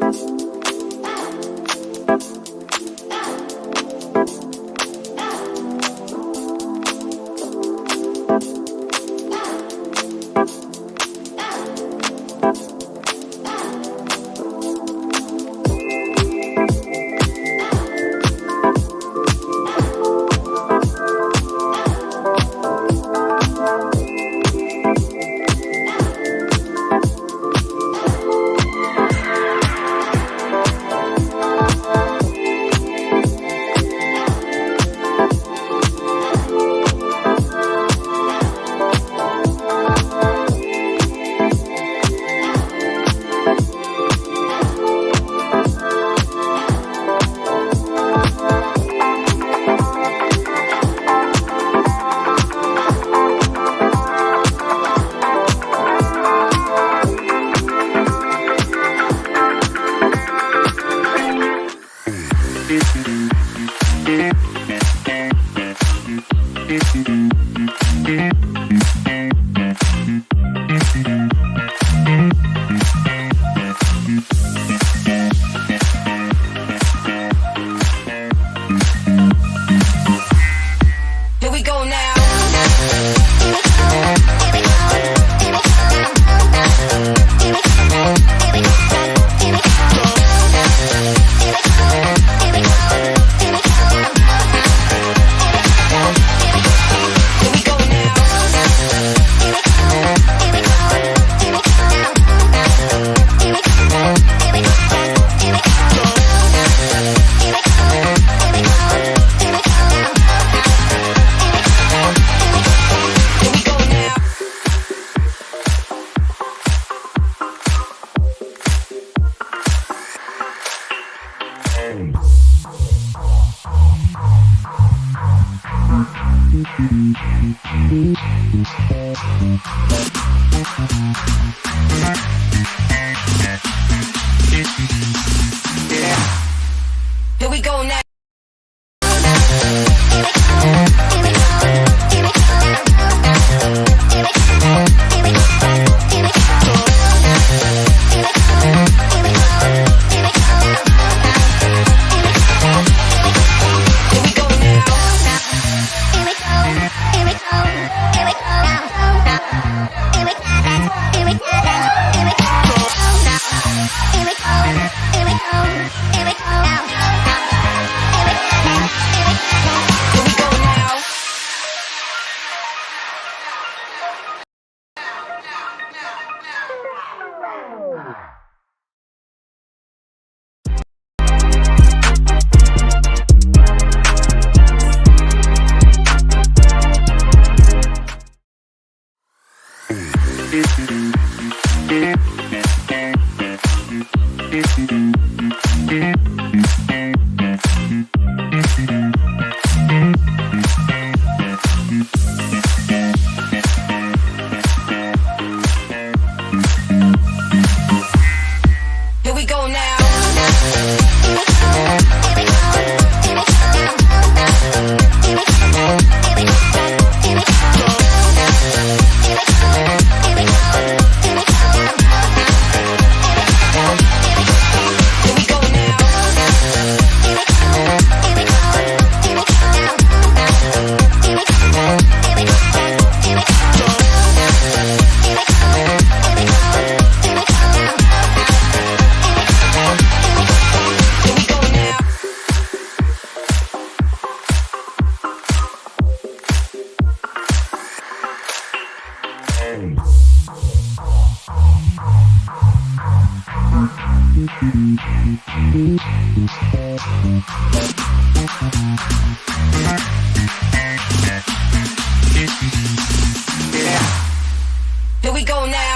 Here we go now. Here we go now. Here we go now.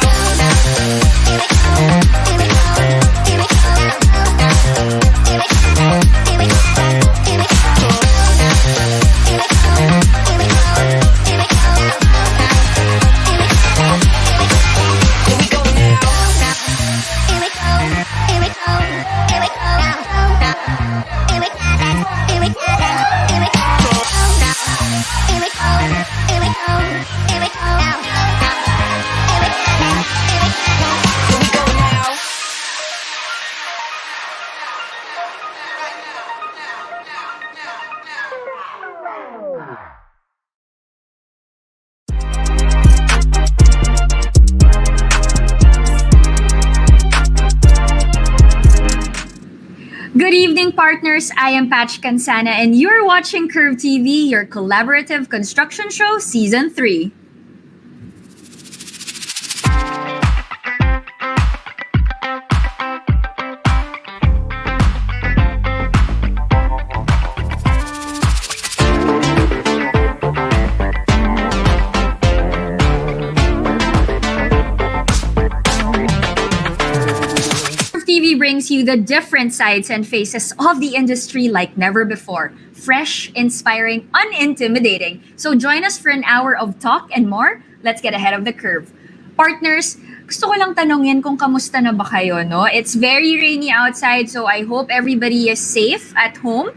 Good evening, partners. I am Patch Kansana, and you're watching Curve TV, your collaborative construction show, Season 3. TV brings you the different sides and faces of the industry like never before. Fresh, inspiring, unintimidating. So join us for an hour of talk and more. Let's get ahead of the curve. Partners, gusto ko lang tanongin kung kamusta na ba kayo, no? It's very rainy outside, so I hope everybody is safe at home.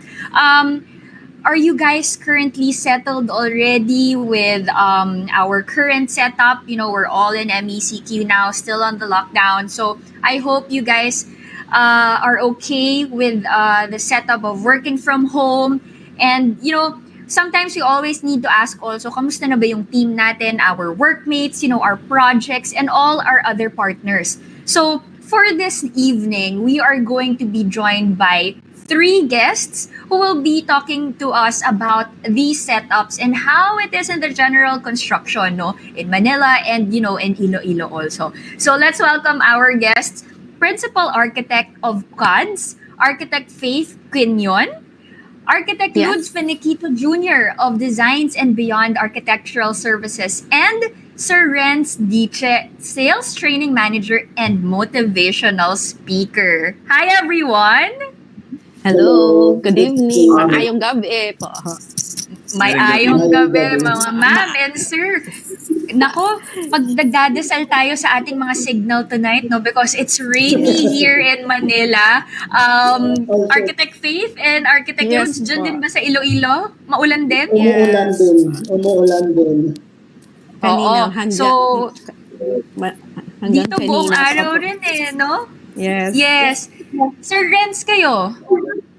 Are you guys currently settled already with our current setup? You know, we're all in MECQ now, still on the lockdown. So I hope you guys are okay with the setup of working from home. And, you know, sometimes we always need to ask also, kamusta na ba yung team natin, our workmates, you know, our projects, and all our other partners. So for this evening, we are going to be joined by 3 guests who will be talking to us about these setups and how it is in the general construction, no, in Manila and, you know, in Iloilo also. So let's welcome our guests, Principal Architect of CODS, Architect Faith Quinion, Architect Lutz Finiquito Jr. of Designs and Beyond Architectural Services, and Sir Renz Diche, Sales Training Manager and Motivational Speaker. Hi, everyone! Hello, good evening. Maayong gabi po. May ayong gabi, mga ma'am and sir. Nako, magdadasal tayo sa ating mga signal tonight, no? Because it's rainy here in Manila. Architect Faith and Architect Lutz, dyan din ba sa Iloilo? Maulan din? Umuulan din. Oo. So, dito buong kanina araw rin eh, no? Yes. Sir Renz kayo,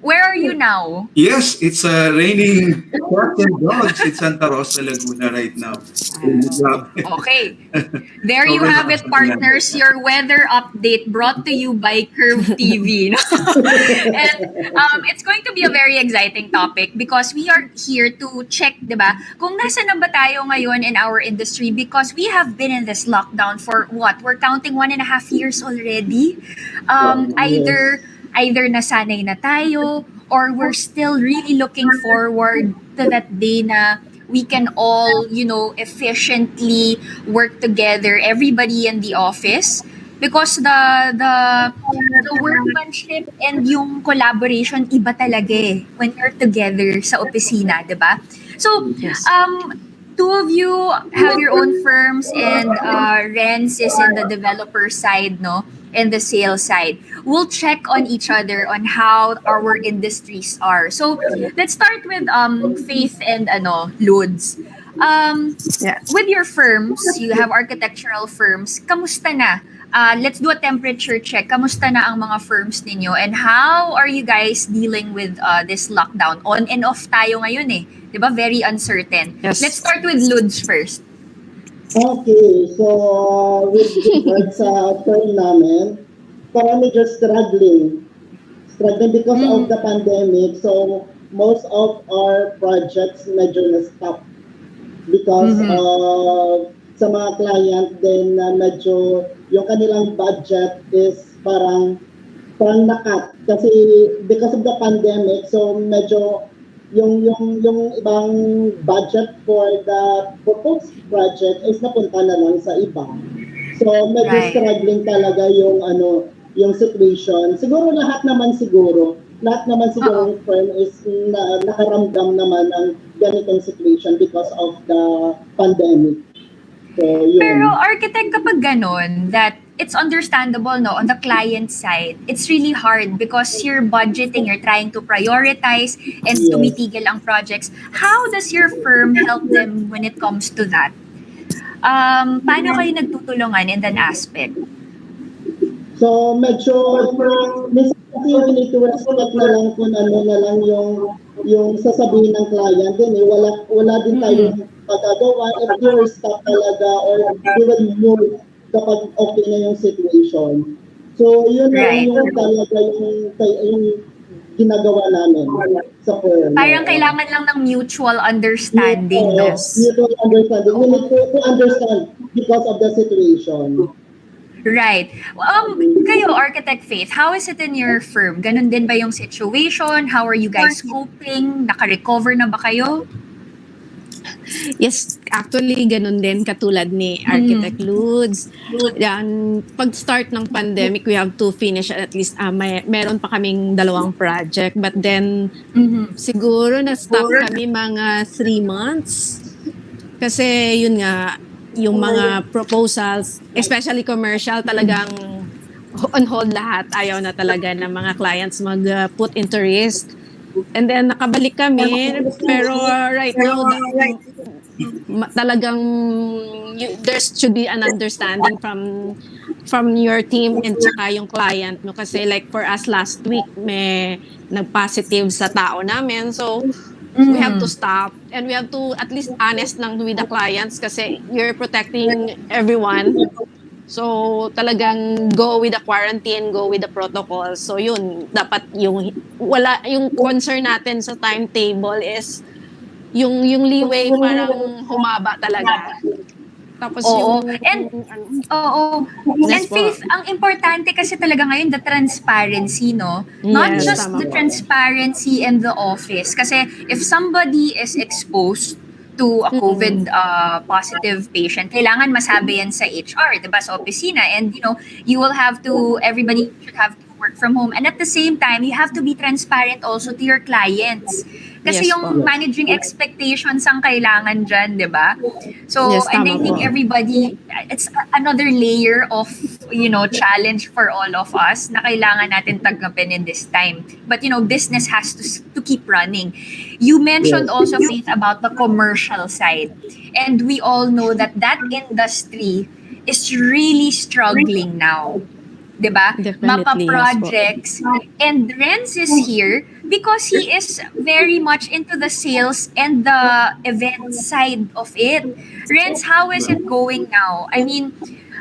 where are you now? Yes, it's raining cats and dogs in Santa Rosa, Laguna right now. Okay. There you have it, partners. Your weather update brought to you by Curve TV. No? And it's going to be a very exciting topic because we are here to check, diba, kung nasa na ba tayo ngayon in our industry because we have been in this lockdown for what? We're counting 1.5 years already. Either nasanay na tayo or we're still really looking forward to that day na we can all, you know, efficiently work together, everybody in the office, because the workmanship and yung collaboration iba talaga eh when you're together sa opisina, diba? So, two of you have your own firms and Renz is in the developer side, no? And the sales side. We'll check on each other on how our industries are. So let's start with Faith and Lods. With your firms, you have architectural firms. Kamusta na? Let's do a temperature check. Kamusta na ang mga firms ninyo? And how are you guys dealing with this lockdown? On and off tayo ngayon eh. Diba? Very uncertain. Yes. Let's start with Lods first. Okay, so with regards sa firm namin, parang medyo struggling because of the pandemic. So most of our projects medyo na-stop because sa mga client din na medyo yung kanilang budget is parang nakat kasi because of the pandemic. So medyo yung ibang budget for the proposed project is napunta na lang sa iba. So medyo struggling talaga yung situation. Siguro lahat naman siguro ng firm is nakaramdam naman ng ganitong situation because of the pandemic. So, yun. Pero architect, kapag ganon, that it's understandable, no, on the client side, it's really hard because you're budgeting, you're trying to prioritize and tumitigil ang projects. How does your firm help them when it comes to that? Paano kayo nagtutulungan in that aspect? So, medyo, minsan kasi we need to respect na lang kung ano na lang yung sasabihin ng client din. Wala din tayong magagawa if they were stuck talaga or they will move kapag okay na yung situation. So, yun lang yung talaga yung ginagawa namin sa firm. Parang kailangan lang ng mutual understanding, no? Mutual understanding. We need to understand because of the situation. Right. Kayo, Architect Faith, how is it in your firm? Ganun din ba yung situation? How are you guys coping? Naka-recover na ba kayo? Yes, actually, ganun din katulad ni Architect Ludes. Yan, pag-start ng pandemic, we have to finish at least, meron pa kaming 2 project. But then, siguro na-stop kami mga 3 months. Kasi yun nga, yung mga proposals, especially commercial, talagang on hold lahat. Ayaw na talaga ng mga clients mag-put into risk. And then nakabalik kami, pero right now talagang there should be an understanding from your team and saka yung client, no, kasi like for us last week may nag-positive sa tao namin, so we have to stop and we have to at least honest lang with the clients kasi you're protecting everyone. So, talagang go with the quarantine, go with the protocol. So, yun, dapat yung concern natin sa timetable is yung leeway parang humaba talaga. Tapos Oo. yung... And Faith, ang importante kasi talaga ngayon, the transparency, no? Not Yes, just tama the po. transparency in the office. Kasi if somebody is exposed to a COVID positive patient, kailangan masabi yan sa HR, diba, sa opisina. And, everybody should have to work from home. And at the same time, you have to be transparent also to your clients. Kasi Yes yung po. managing expectations ang kailangan dyan, diba? So, Yes, and I tama think po. everybody, it's another layer of, challenge for all of us na kailangan natin tanggapin in this time. But, business has to keep running. You mentioned also, Faith, about the commercial side. And we all know that industry is really struggling now. Diba? Definitely, Mapa yes po. projects. And Renz is here because he is very much into the sales and the event side of it. Renz, how is it going now? I mean,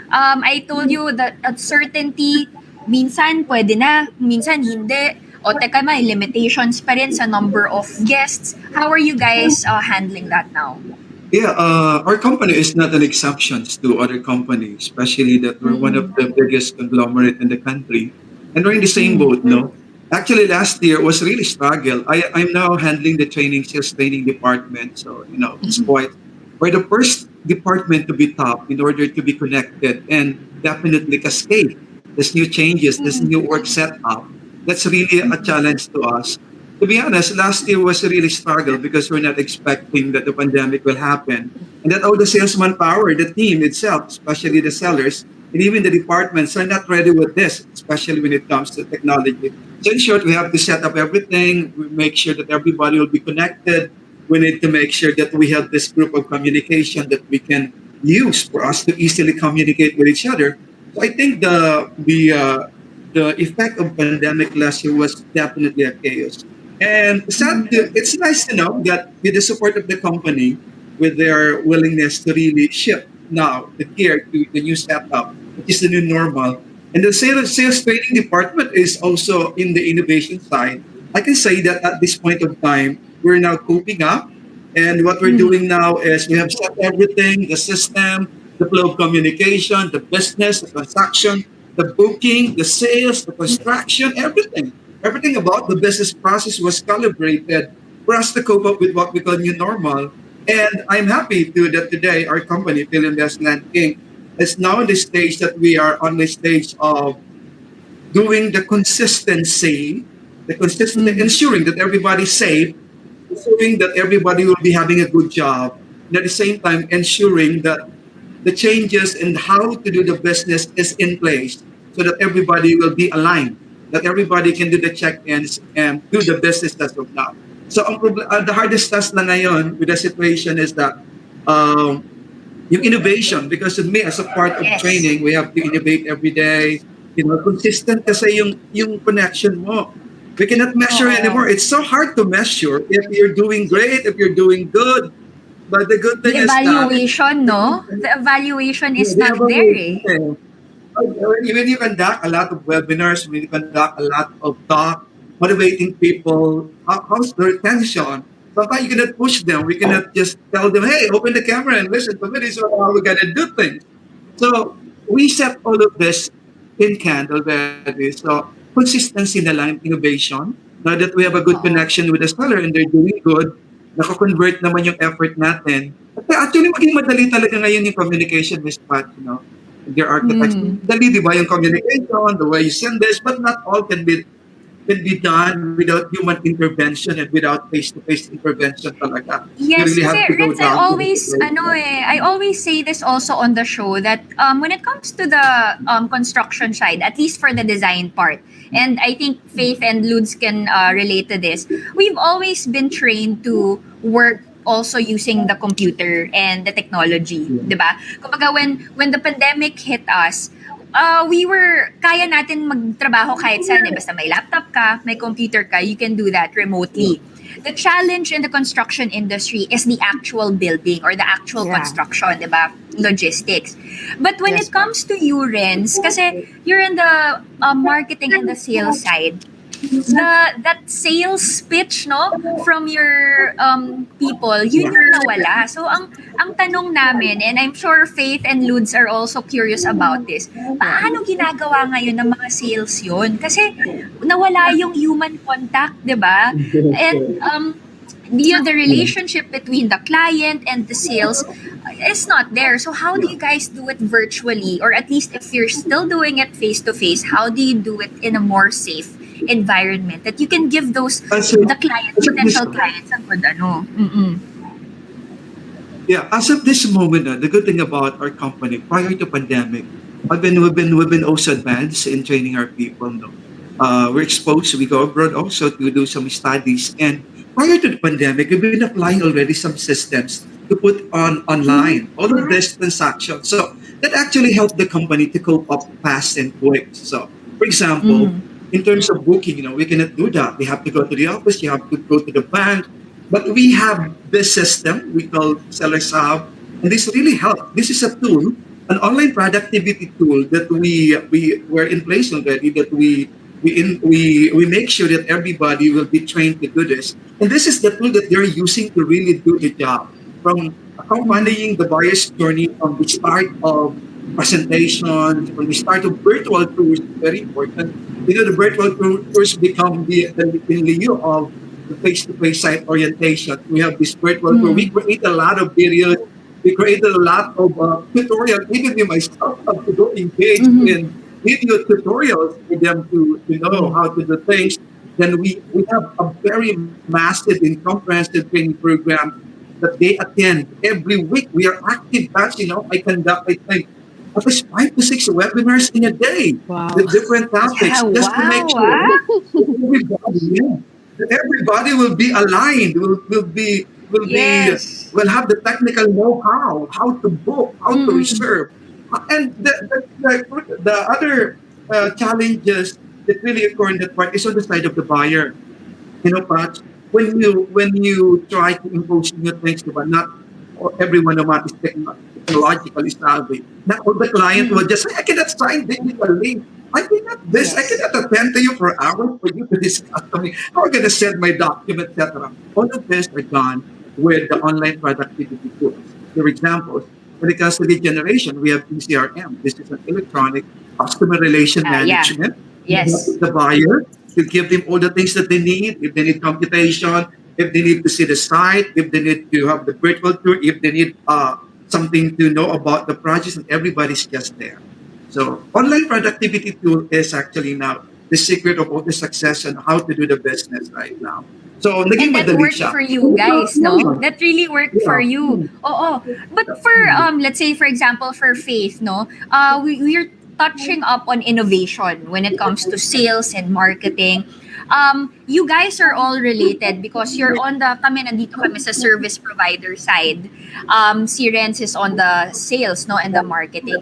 I told you that uncertainty, minsan pwede na, minsan hindi. O teka, may limitations pa rin sa number of guests. How are you guys handling that now? Yeah, our company is not an exception to other companies, especially that we're one of the biggest conglomerate in the country. And we're in the same boat, no? Actually, last year was really struggle. I'm now handling the sales training department. So, it's quite, we're the first department to be top in order to be connected and definitely cascade this new changes, this new work setup. That's really a challenge to us. To be honest, last year was a really struggle because we're not expecting that the pandemic will happen. And that all the sales manpower, the team itself, especially the sellers, and even the departments are not ready with this, especially when it comes to technology. So in short, we have to set up everything, we make sure that everybody will be connected. We need to make sure that we have this group of communication that we can use for us to easily communicate with each other. So I think the effect of pandemic last year was definitely a chaos. And it's nice to know that with the support of the company, with their willingness to really shift now the gear to the new setup, which is the new normal. And the sales training department is also in the innovation side. I can say that at this point of time, we're now coping up. And what we're doing now is we have set everything, the system, the flow of communication, the business, the transaction, the booking, the sales, the construction, everything. Everything about the business process was calibrated for us to cope up with what we call new normal. And I'm happy that today our company, Philinvest Land Inc., is now in the stage that we are on the stage of doing the consistency, ensuring that everybody's safe, ensuring that everybody will be having a good job, and at the same time ensuring that the changes in how to do the business is in place so that everybody will be aligned, that everybody can do the check-ins and do the business as of now. So the hardest task na ngayon with the situation is that yung innovation, because of me as a part of training, we have to innovate every day. Consistent kasi yung connection mo. We cannot measure anymore. It's so hard to measure if you're doing great, if you're doing good. But the good thing The is that evaluation, no? The evaluation is not there, eh. when you conduct a lot of webinars, when you conduct a lot of talk, motivating people. How's their attention? Sometimes you cannot push them. We cannot just tell them, hey, open the camera and listen to me. This is how we're going to do things. So we set all of this in can already. So consistency na lang, innovation. Now that we have a good Oo. connection with the seller and they're doing good, nako-convert naman yung effort natin. At actually, maging madali talaga ngayon yung communication, Miss Pat, Their architects. Dali, di ba, yung communication, the way you send this, but not all can be done without human intervention and without face-to-face intervention talaga. You Yes, really kasi have to go Renz, I down to the always, I always say this also on the show that when it comes to the construction side, at least for the design part, and I think Faith and Ludes can relate to this, we've always been trained to work also using the computer and the technology, di ba? Kumbaga, when the pandemic hit us, kaya natin magtrabaho kahit saan, basta may laptop ka, may computer ka, you can do that remotely. The challenge in the construction industry is the actual building or the actual Yeah. construction, di ba? Logistics. But when Yes, it comes to you, Renz, kasi you're in the marketing and the sales side, that sales pitch from your people yun yung nawala. So ang tanong namin, and I'm sure Faith and Ludes are also curious about this, paano ginagawa ngayon ng mga sales yun? Kasi nawala yung human contact, di ba? And the relationship between the client and the sales is not there. So how do you guys do it virtually? Or at least if you're still doing it face to face, how do you do it in a more safe environment that you can give those the clients, potential clients, ang good Yeah, as of this moment, the good thing about our company, prior to pandemic, we've been also advanced in training our people. No? We're exposed. We go abroad also to do some studies. And prior to the pandemic, we've been applying already some systems to put online all of this transactions. So that actually helped the company to cope up fast and quick. So, for example, in terms of booking, we cannot do that. We have to go to the office. You have to go to the bank. But we have this system we call Sellers Hub, and this really helps. This is a tool, an online productivity tool that we were in place already. That we make sure that everybody will be trained to do this. And this is the tool that they're using to really do the job, from accompanying the buyer's journey from the start of presentation, from the start of virtual tours. Very important. The virtual tours become the lieu of the face-to-face site orientation. We have this virtual tour. We create a lot of videos. We created a lot of tutorials. Even me myself have to go engage in video tutorials for them to know how to do things. Then we have a very massive and comprehensive training program that they attend every week. We are active batch. I conduct, I think, at least 5 to 6 webinars in a day Wow. with different topics, just to make sure everybody will be aligned, Yes. will have the technical know-how, how to book, how to reserve. And the other challenges that really occur in that part is on the side of the buyer. Pat, when you try to impose new things, but not everyone naman is technologically savvy. Not all the client will just say, I cannot sign digitally. I cannot this. I cannot attend to you for hours for you to discuss to me. How am I going to send my document, etc. All of this are done with the online productivity tools. For example, when it comes to lead generation, we have ECRM. This is an electronic customer relation management. Yes. The buyer to give them all the things that they need. If they need computation, if they need to see the site, if they need to have the virtual tour, if they need something to know about the projects, and everybody's just there. So online productivity tool is actually now the secret of all the success and how to do the business right now. So naging And that madali worked siya. for you guys, no? That really worked for you. Oo. But for let's say for example for Faith, no? We're touching up on innovation when it comes to sales and marketing. You guys are all related because you're on the nandito kami sa service provider side. Si Renz is on the sales, no, and the marketing.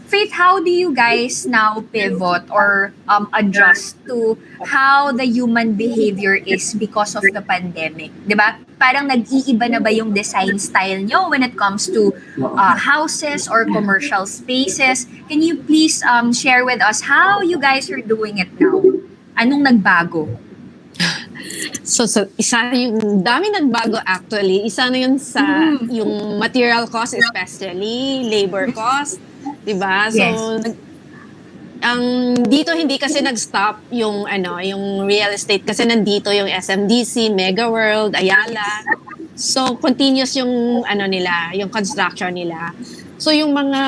Faith, how do you guys now pivot or adjust to how the human behavior is because of the pandemic? Diba? Parang nag-iiba na ba yung design style nyo when it comes to houses or commercial spaces? Can you please share with us how you guys are doing it now? Anong nagbago? So isa yung dami nagbago actually. Isa na yun sa yung material cost, especially labor cost, 'di ba? So Yes. ang dito hindi kasi nag-stop yung yung real estate kasi nandito yung SMDC, Mega World, Ayala. So continuous yung nila, yung construction nila. So yung mga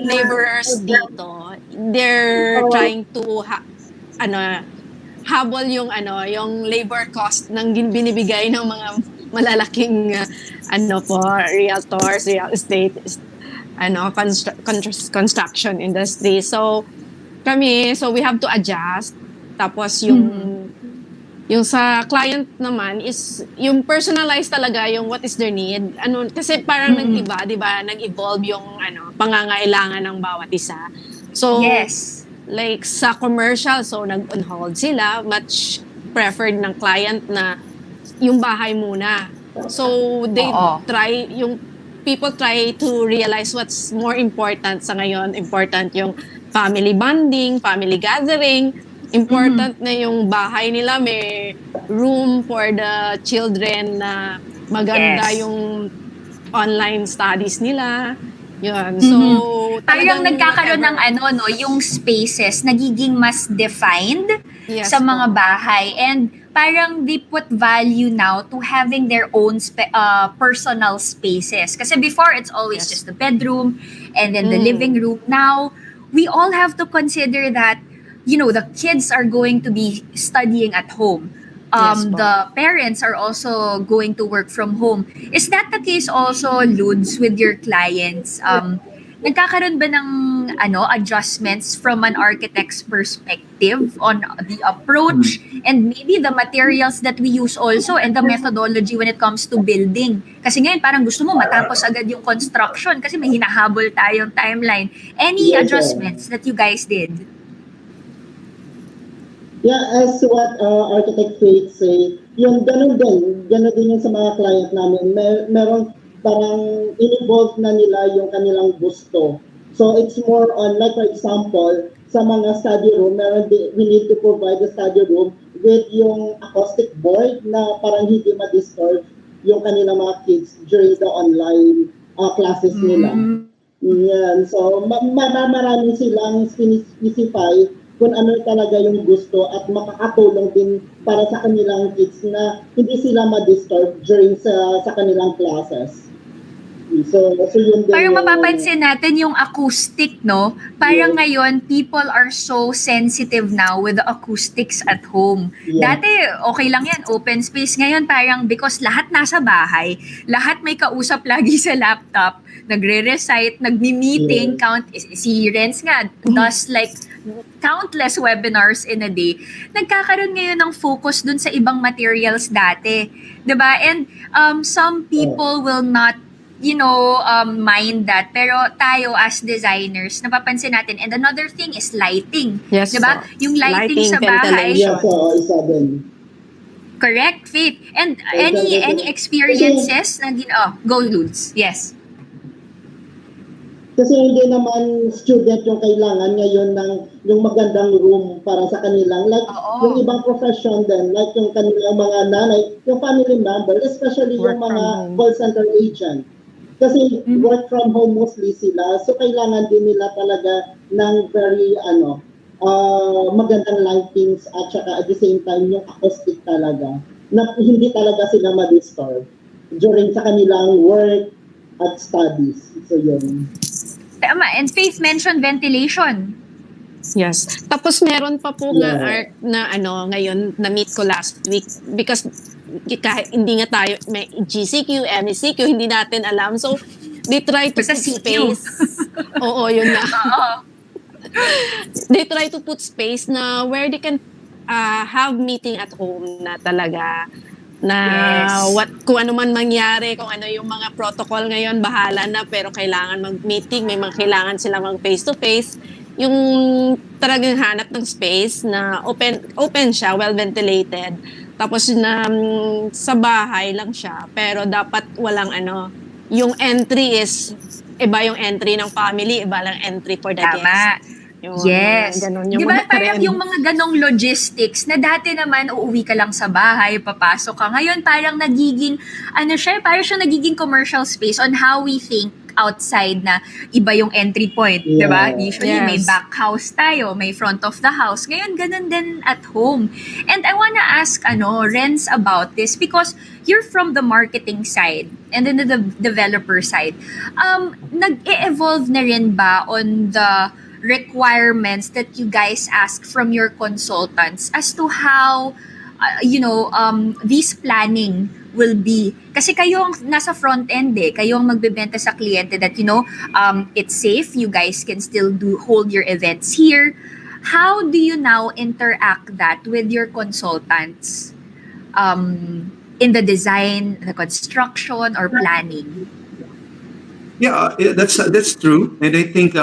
laborers dito, they're trying to habol yung yung labor cost ng binibigay ng mga malalaking realtors, real estate construction industry. So we have to adjust. Tapos yung sa client naman is yung personalized talaga yung what is their need. Kasi parang nag-iba, 'di ba? Nag-evolve yung pangangailangan ng bawat isa. So Yes. like sa commercial, so nag-on hold sila, much preferred ng client na yung bahay muna. So they people try to realize what's more important sa ngayon. Important yung family bonding, family gathering. Important na yung bahay nila, may room for the children na maganda Yes. yung online studies nila. Yun. So, Parang nagkakaroon ng whatever. yung spaces nagiging mas defined Yes sa mga po. bahay, and parang they put value now to having their own personal spaces. Kasi before, it's always Yes. just the bedroom and then the living room. Now, we all have to consider that, the kids are going to be studying at home. Yes po. The parents are also going to work from home. Is that the case also, Ludes, with your clients? Nagkakaroon ba ng adjustments from an architect's perspective on the approach and maybe the materials that we use also and the methodology when it comes to building? Kasi ngayon parang gusto mo matapos agad yung construction kasi may hinahabol tayong timeline. Any Yes, adjustments that you guys did? Yeah, as what Architect Faith say, yung ganun din yung sa mga client namin. Meron parang in-involve na nila yung kanilang gusto. So it's more on, like for example, sa mga study room, we need to provide the study room with yung acoustic board na parang hindi ma-disturb yung kanilang mga kids during the online classes nila. Yan. So marami silang specify kung ano talaga yung gusto at makakatulong din para sa kanilang kids na hindi sila ma-disturb during sa kanilang classes. So yun din. Parang mapapansin natin yung acoustic, no? Parang ngayon, people are so sensitive now with the acoustics at home. Yeah. Dati, okay lang yan, open space. Ngayon, parang because lahat nasa bahay, lahat may kausap lagi sa laptop, nagre-recite, nagmi-meeting, si Renz nga, does like countless webinars in a day. Nagkakaroon ngayon ng focus dun sa ibang materials dati. 'Di ba? And some people will not mind that. Pero tayo as designers, napapansin natin. And another thing is lighting. Yes, Diba? po. Yung lighting sa bahay. ventilation. Yeah, so isa din. Correct, Faith. And any experiences na go Ludes. Yes. Kasi hindi naman student yung kailangan ngayon ng yung magandang room para sa kanilang, like yung ibang profession din, like yung kanilang mga nanay, yung family member, especially yung mga call center agent. Kasi work from home mostly sila, so kailangan din nila talaga ng very magandang lightings at saka at the same time yung acoustic talaga na hindi talaga sila ma-disturb during sa kanilang work at studies. So yun. Tama. And Faith mentioned ventilation. Yes. Tapos meron pa po nga art na ngayon na-meet ko last week because kahit hindi nga tayo may GCQ, MECQ, hindi natin alam. So, they try to Basta put CQ. space. Oo, yun na. They try to put space na where they can have meeting at home na talaga. Na kung ano man mangyari, kung ano yung mga protocol ngayon, bahala na, pero kailangan mag-meeting, may mga kailangan sila mag face-to-face. Yung talagang hanap ng space na open siya, well ventilated. Tapos na sa bahay lang siya, pero dapat walang yung entry is iba yung entry ng family, iba lang entry for the guest. Yung Yes. mga ganun, Di yung ba mga parang trend. yung mga ganong logistics na dati naman uuwi ka lang sa bahay, papasok ka. Ngayon parang nagiging, ano siya, parang siya nagiging commercial space on how we think outside na iba yung entry point, di ba? Yeah. Usually may Yes. back house tayo, may front of the house. Ngayon ganun din at home. And I wanna ask Renz about this because you're from the marketing side and then the developer side. Nag-e-evolve na rin ba on the requirements that you guys ask from your consultants as to how these planning will be, kasi kayo ang nasa front end kayo ang magbebenta sa kliyente that it's safe, you guys can still hold your events here. How do you now interact that with your consultants in the design, the construction, or planning? Yeah, that's true, and I think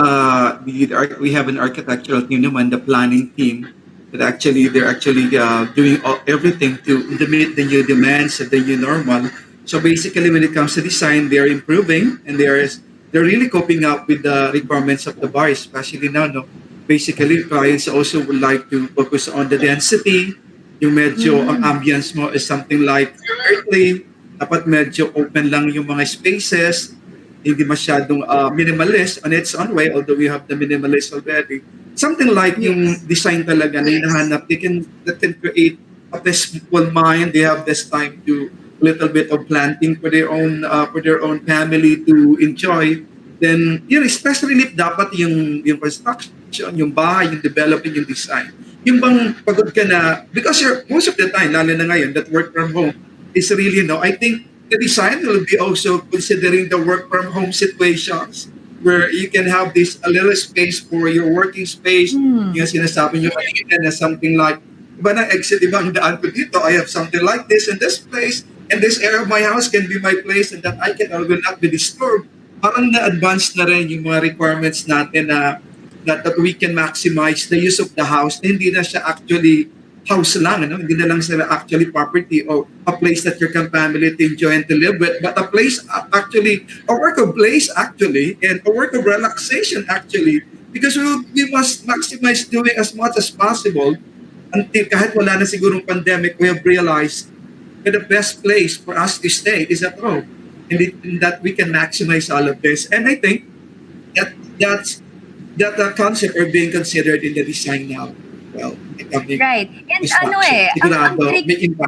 we have an architectural team naman, the planning team, that they're actually doing everything to meet the new demands and the new normal. So basically, when it comes to design, they are improving and they're really coping up with the requirements of the buyers, especially now. No, basically, clients also would like to focus on the density. Yung medyo ang ambience mo is something like earthly, dapat medyo open lang yung mga spaces, hindi masyadong minimalist on its own way, although we have the minimalist already. Something like yung design talaga na hinahanap, that can create a peaceful mind. They have this time to little bit of planting for their own family to enjoy. Then yun, stress relief dapat yung construction, yung bahay, yung developing, yung design. Yung bang pagod ka na, because most of the time, lalo na ngayon, that work from home is really, I think the design will be also considering the work from home situations where you can have this a little space for your working space. Yung sinasabi nyo kanina na something like, iba na exit, iba ang daan ko dito, I have something like this in this place, and this area of my house can be my place and that I will not be disturbed. Parang na-advance na rin yung mga requirements natin na that we can maximize the use of the house. Hindi na siya actually house lang, hindi na lang sila actually property or a place that your family to enjoy and to live with, but a place actually, a work of place actually, and a work of relaxation actually, because we must maximize doing as much as possible until kahit wala na sigurong pandemic, we have realized that the best place for us to stay is at home, and that we can maximize all of this. And I think that concept are being considered in the design now. Well, Right. And ang tricky dito,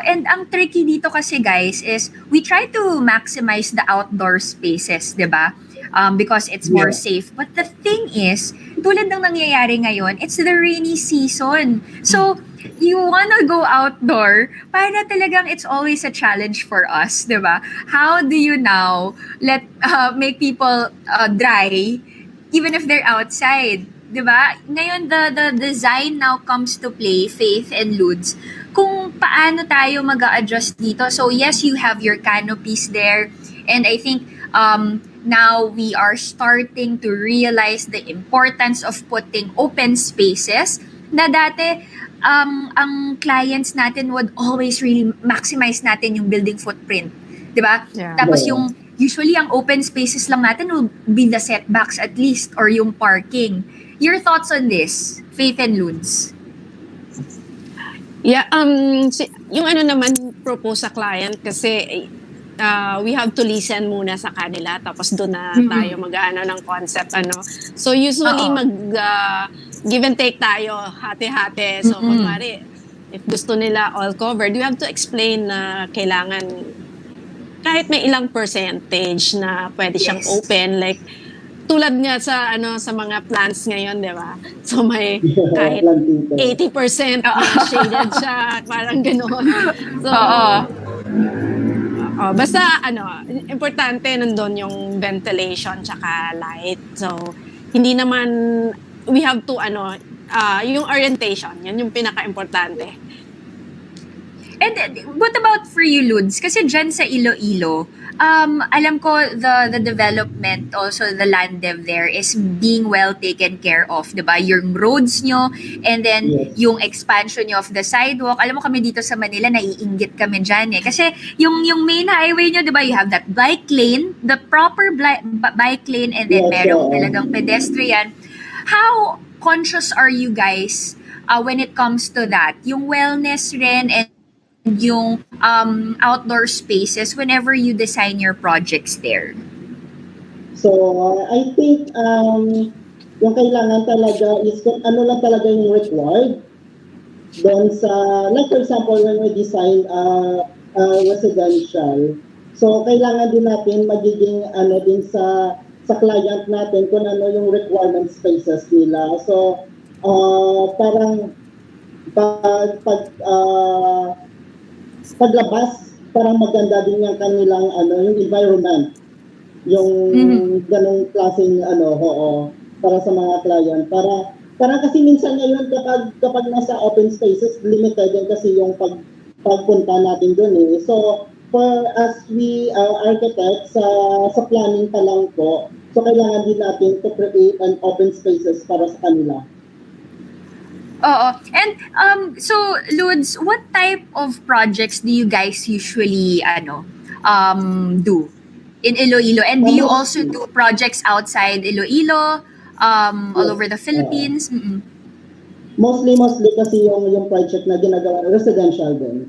and ang tricky dito kasi guys is we try to maximize the outdoor spaces, 'di ba? Because it's more safe. But the thing is, tulad ng nangyayari ngayon, it's the rainy season. So, you wanna go outdoor, para talagang it's always a challenge for us, 'di ba? How do you now make people dry even if they're outside? Diba? Ngayon, the design now comes to play, Faith and Ludes, kung paano tayo mag-a-adjust dito. So yes, you have your canopies there, and I think now we are starting to realize the importance of putting open spaces na dati ang clients natin would always really maximize natin yung building footprint. Diba? Yeah. Tapos yung usually ang open spaces lang natin will be the setbacks at least or yung parking. Your thoughts on this, Faith and Ludes? Yeah, yung naman propose sa client kasi we have to listen muna sa kanila tapos doon na tayo mag-ano ng concept So usually give and take tayo, hati-hati. So kunwari, if gusto nila all covered, you have to explain na kailangan kahit may ilang percentage na pwede siyang open, like tulad nga sa sa mga plants ngayon, 'di ba? So may kahit 80% na shaded siya, parang ganoon. So basta importante nandoon yung ventilation tsaka light. So hindi naman we have to yung orientation, yan yung pinaka-importante. And what about for you, Ludes? Kasi dyan sa Iloilo, alam ko the development, also the land dev there is being well taken care of, di ba? Yung roads nyo, and then yung expansion nyo of the sidewalk. Alam mo kami dito sa Manila, naiinggit kami dyan Kasi yung main highway nyo, di ba? You have that bike lane, the proper bike lane, and then merong talagang pedestrian. how conscious are you guys when it comes to that? Yung wellness rin and yung outdoor spaces whenever you design your projects there. So, I think yung kailangan talaga is kung ano lang talaga yung required doon sa, like for example, when we design residential, so kailangan din natin magiging ano din sa client natin kung ano yung requirement spaces nila. So, parang paglabas, parang maganda din yung kanilang ano, yung environment. Yung ganong klaseng ano, para sa mga client. Para kasi minsan ngayon kapag nasa open spaces, limited din kasi yung pagpunta natin doon eh. So, for as we architects, sa planning pa lang po, so kailangan din natin to create an open spaces para sa kanila. Oo. And so Ludes, what type of projects do you guys usually do in Iloilo? And do you also do projects outside Iloilo, all over the Philippines? Mostly kasi yung project na ginagawa residential din.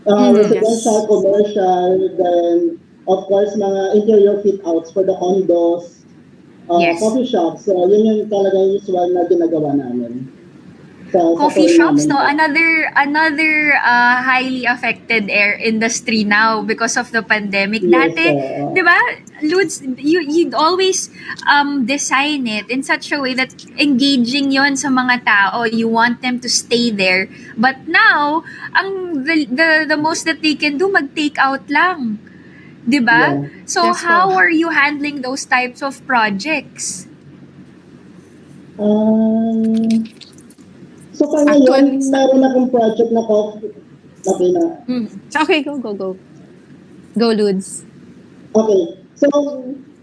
Residential, commercial, then of course mga interior fit outs for the condos, coffee shops. So yun yung talaga yung usual na ginagawa namin. Coffee shops, no? Another highly affected industry now because of the pandemic. Yes, Dati, di ba, Ludes, you'd always design it in such a way that engaging yon sa mga tao. You want them to stay there. But now, the most that they can do, mag-take out lang. Di ba? Yeah. So, Yes, how po. are you handling those types of projects? So pa ngayon, meron akong project na coffee. Okay na. Okay, go. Go, Ludes. Okay. So,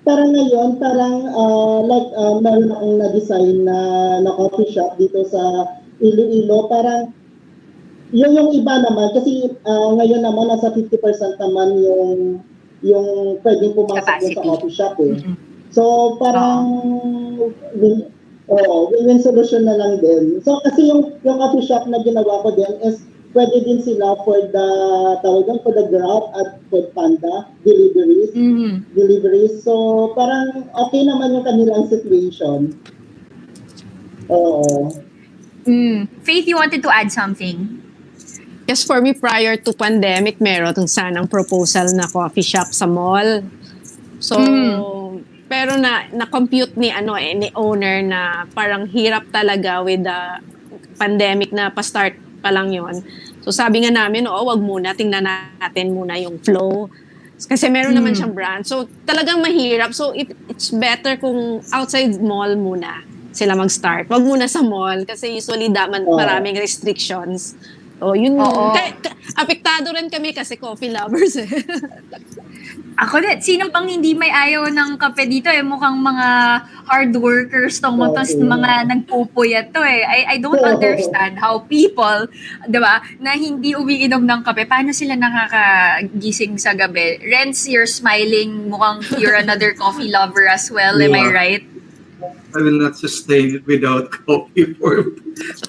parang ngayon, meron akong na-design na coffee shop dito sa Iloilo. Parang, yung iba naman, kasi ngayon naman, nasa 50% naman yung pwedeng pumasok dun sa coffee shop eh. So, parang, win-win solution na lang din. So, kasi yung coffee shop na ginawa ko din is pwede din sila for the Grab at Foodpanda deliveries. Deliveries. So, parang okay naman yung kanilang situation. Faith, you wanted to add something? Yes, for me, prior to pandemic, meron sanang proposal na coffee shop sa mall. So, pero na-compute ni owner na parang hirap talaga with the pandemic na pa-start pa lang yon. So sabi nga namin, wag muna, tingnan natin muna yung flow. Kasi meron naman siyang brand. So talagang mahirap. So it's better kung outside mall muna sila mag-start. Wag muna sa mall kasi usually maraming restrictions. So yun, apektado rin kami kasi coffee lovers eh. Ako din. Sino bang hindi may ayaw ng kape dito eh? Mukhang mga hard workers tong mga nagpupuyat to eh. I don't understand how people, di ba, na hindi umiinom ng kape, paano sila nakakagising sa gabi? Renz, you're smiling. Mukhang you're another coffee lover as well. Am I right? I will not sustain it without coffee for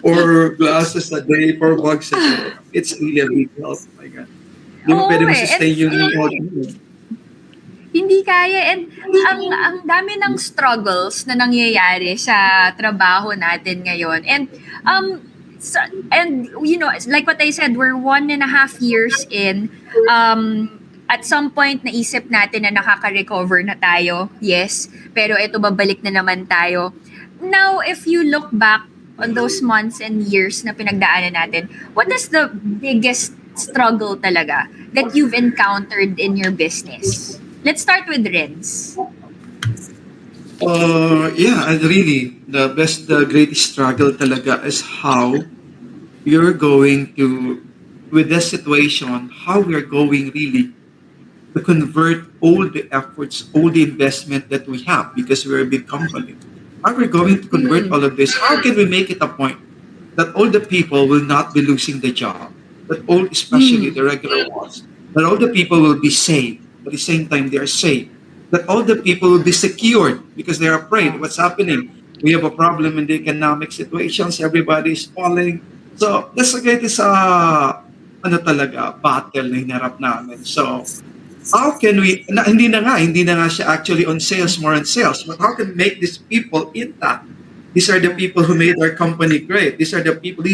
4 glasses a day, 4 mugs a day. It's really a big help. Oh my God. Hindi mo pwede masustain yung hindi kaya. And ang dami ng struggles na nangyayari sa trabaho natin ngayon. And you know, like what I said, we're 1.5 years in. At some point, naisip natin na nakaka-recover na tayo. Yes. Pero ito, babalik na naman tayo. Now, if you look back on those months and years na pinagdaanan natin, what is the biggest struggle talaga that you've encountered in your business? Let's start with Renz. Really, the greatest struggle talaga is how you're going to, with this situation, how we're going really to convert all the efforts, all the investment that we have because we're a big company. How we're going to convert all of this? How can we make it a point that all the people will not be losing the job, that all, especially the regular ones, that all the people will be safe. At the same time, they are safe. That all the people will be secured because they're afraid what's happening. We have a problem in the economic situations. Everybody is falling. So that's the greatest ano talaga, battle na hinarap namin. So how can we, hindi na nga siya actually on sales, more on sales, but how can we make these people intact? These are the people who made our company great. These are the people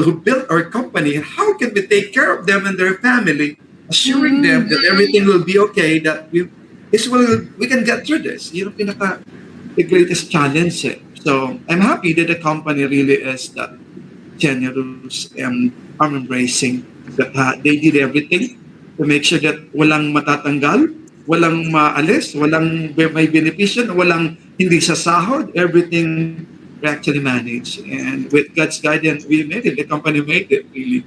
who built our company. How can we take care of them and their family, assuring them that everything will be okay, that we can get through this? The greatest challenge. So I'm happy that the company really is that generous and embracing that they did everything to make sure that walang matatanggal, walang maalis, walang may beneficial, walang hindi sa sahod, everything we actually managed. And with God's guidance, we made it. The company made it, really.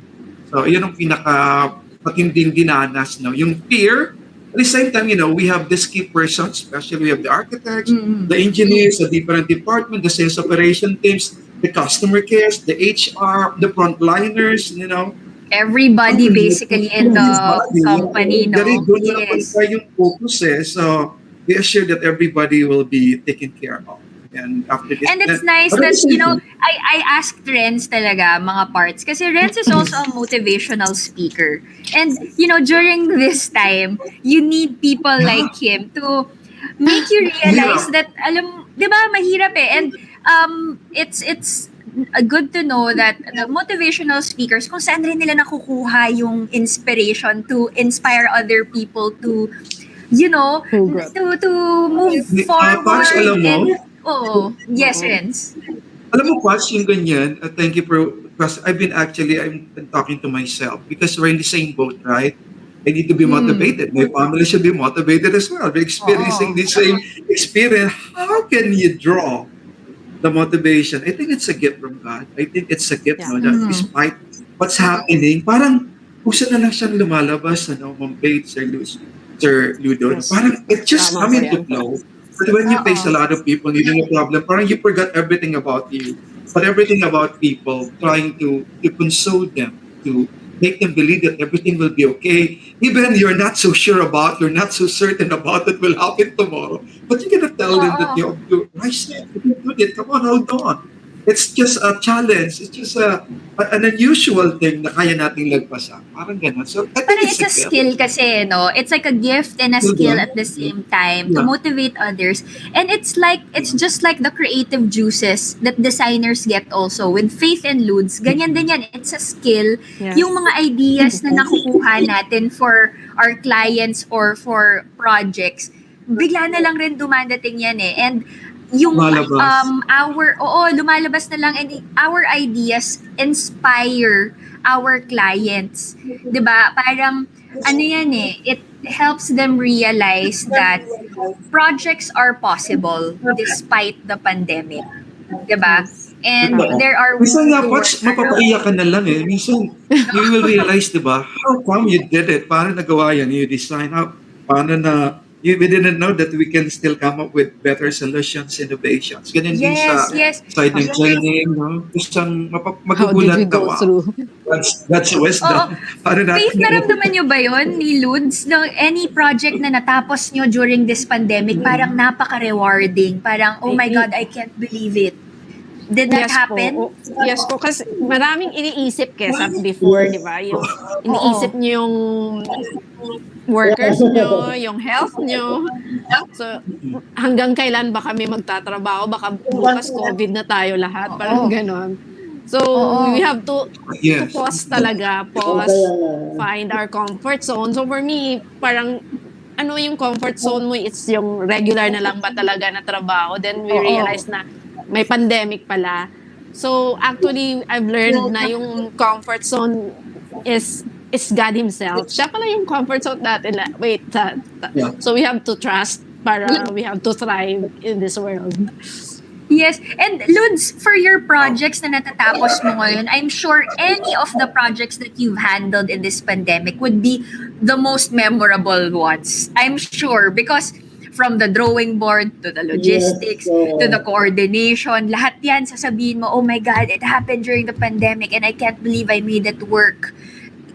So, yun ang pinaka-matinding dinanas, no? Yung fear, at the same time, we have these key persons, especially we have the architects, the engineers, the different departments, the sales operation teams, the customer cares, the HR, the frontliners, Everybody basically in the company, no? Very good na Yes. yung focus So, we assure that everybody will be taken care of. And after this, And it's nice that, I asked Renz talaga, mga parts. Kasi Renz is also a motivational speaker. And, during this time, you need people like him to make you realize that, di ba, mahirap eh. And it's good to know that the motivational speakers, kung saan rin nila nakukuha yung inspiration to inspire other people to, to move forward. Parts, alam mo, yes, Renz. Alam mo, Quats, yung ganyan, thank you because I'm talking to myself because we're in the same boat, right? I need to be motivated. My family should be motivated as well. We're experiencing the same experience. How can you draw the motivation? I think it's a gift from God. I think it's a gift, no, that despite what's happening, parang kusa na lang siyang lumalabas, Ma'am Paige, Sir Ludo. Parang it's just coming to flow. But when you face a lot of people needing a problem, parang you forgot everything about you, but everything about people, trying to console them, to make them believe that everything will be okay. Even you're not so certain about it will happen tomorrow, but you're gonna tell them that you're right, you can do it. Come on, hold on. It's just a challenge. It's just an unusual thing na kaya nating lagpasan. Parang ganun. So, I think Parang it's a skill kasi, no? It's like a gift and a skill at the same time to motivate others. And it's just like the creative juices that designers get also. With Faith and Ludes, ganyan din yan. It's a skill. Yes. Yung mga ideas na nakukuha natin for our clients or for projects, bigla na lang rin dumadating yan eh. And yung lumalabas na lang, and our ideas inspire our clients. 'Di ba? Parang yan eh, it helps them realize that projects are possible despite the pandemic. 'Di ba? And there are minsan nga, mapapaiyak ka na lang eh. Minsan, you will realize, di ba, how come you did it? Paano nagawa yan? You design, we didn't know that we can still come up with better solutions, innovations. Ganyan din sa side ng training, no? Isang magugulat ka. That's wisdom. Faith, naramdaman nyo ba yun ni Ludes? No, any project na natapos nyo during this pandemic, parang napaka-rewarding. Parang, oh my God, I can't believe it. Did that happen? Yes po, kasi maraming iniisip kesa before, di ba? Yung iniisip nyo yung workers nyo, yung health nyo. So, hanggang kailan ba kami magtatrabaho? Baka bukas COVID na tayo lahat. Parang ganon. So, we have to pause talaga. Find our comfort zone. So, for me, parang yung comfort zone mo, it's yung regular na lang ba talaga na trabaho. Then, we realize na may pandemic pala. So, actually, I've learned na yung comfort zone is God Himself. Siya pala yung comfort zone natin. So, we have to trust para we have to thrive in this world. Yes. And Ludes, for your projects na natatapos mo ngayon, I'm sure any of the projects that you've handled in this pandemic would be the most memorable ones. I'm sure. Because from the drawing board to the logistics to the coordination, lahat yan sasabihin mo, oh my God, it happened during the pandemic and I can't believe I made it work.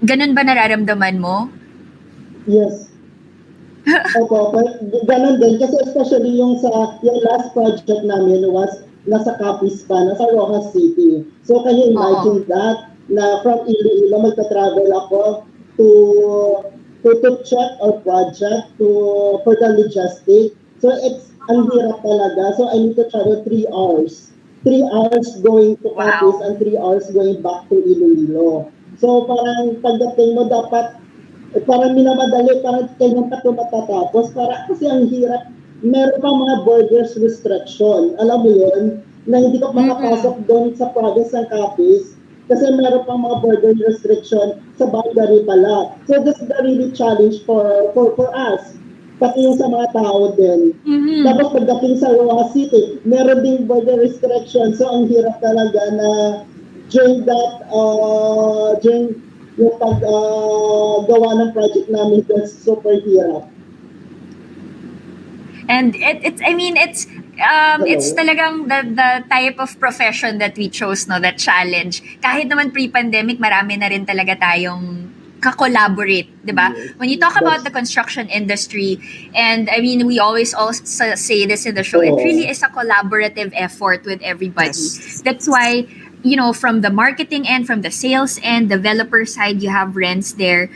Ganun ba nararamdaman mo? Yes. Opo, ganun din. Kasi especially yung last project namin was nasa Capiz pa, nasa Rojas City. So can you imagine that? Na from Iloilo, magta-travel ako to to check our project for the logistic. So it's ang hirap talaga. So I need to travel 3 hours. 3 hours going to Capiz Wow. and 3 hours going back to Iloilo. So parang pagdating mo dapat parang minamadali, parang kailan pa ito matatapos. Para, kasi ang hirap, meron pang mga borders restriction. Alam mo yun, na hindi ka makapasok doon sa province ng Capiz kasi meron pang mga border restriction sa boundary pala. So this is the really challenge for us. Pati yung sa mga tao din. Tapos pagdating sa Roa City, meron ding border restriction. So ang hirap talaga na during yung gawa ng project namin was super hirap. And it's I mean it's Hello? talagang the type of profession that we chose, no, that challenge. Kahit naman pre-pandemic, marami na rin talaga tayong ka-collaborate, 'di ba? Yes. When you talk about That's- the construction industry, and I mean we always also say this in the show, it Oo. really is a collaborative effort with everybody. Yes. That's why, you know, from the marketing end, from the sales end, developer side, you have rents there.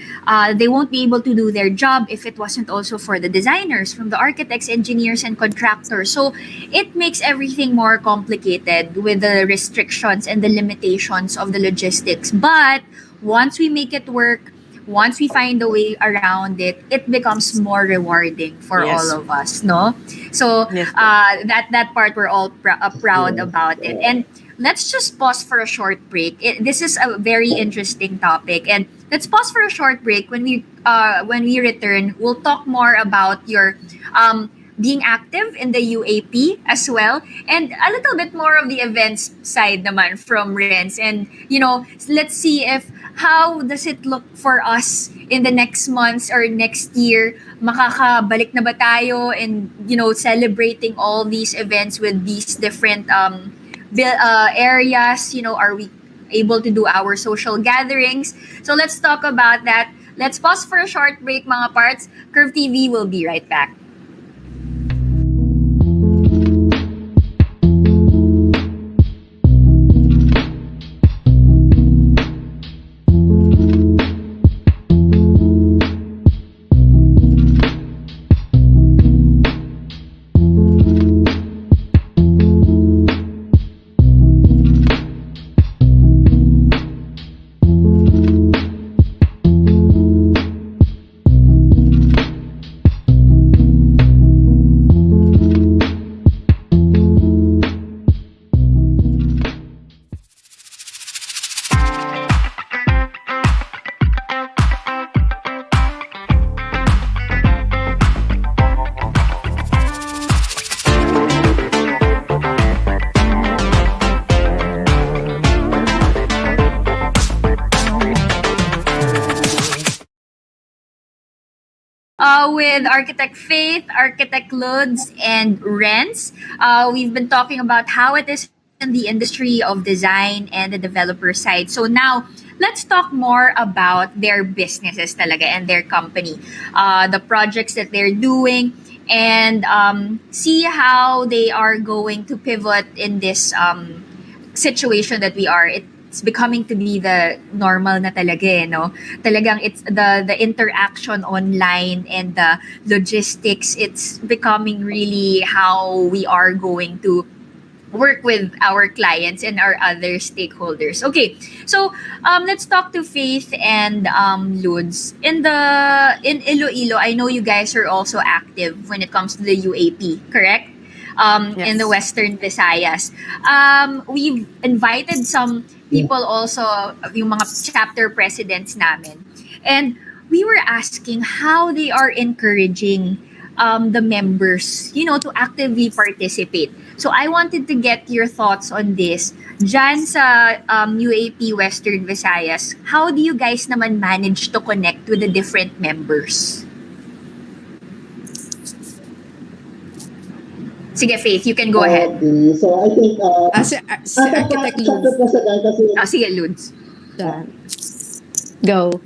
They won't be able to do their job if it wasn't also for the designers, from the architects, engineers, and contractors. So it makes everything more complicated with the restrictions and the limitations of the logistics. But once we make it work, once we find a way around it, it becomes more rewarding for Yes. all of us, no? So Yes. that part we're all proud Yes. about it. And let's just pause for a short break. This is a very interesting topic, and let's pause for a short break. When we return, we'll talk more about your being active in the UAP as well, and a little bit more of the events side naman from Renz. And you know, let's see if how does it look for us in the next months or next year. Makakabalik na ba tayo, and you know, celebrating all these events with these different areas, you know, are we able to do our social gatherings? So let's talk about that. Let's pause for a short break, mga parts. Curve TV will be right back. With Architect Faith, Architect Lods, and Renz. We've been talking about how it is in the industry of design and the developer side. So now, let's talk more about their businesses talaga and their company, the projects that they're doing, and see how they are going to pivot in this situation that we are. It's becoming to be the normal na talaga, eh, no? Talagang it's the interaction online and the logistics. It's becoming really how we are going to work with our clients and our other stakeholders. Okay, so let's talk to Faith and Lods. In Iloilo, I know you guys are also active when it comes to the UAP, correct? In the Yes. Western Visayas. We've invited some people also, yung mga chapter presidents namin. And we were asking how they are encouraging the members, you know, to actively participate. So I wanted to get your thoughts on this. Diyan sa UAP Western Visayas, how do you guys naman manage to connect with the different members? Sige, Faith, you can go ahead. Okay, so I think Si Architect chapter Luz. president kasi Sige, Lods. Yan. Go.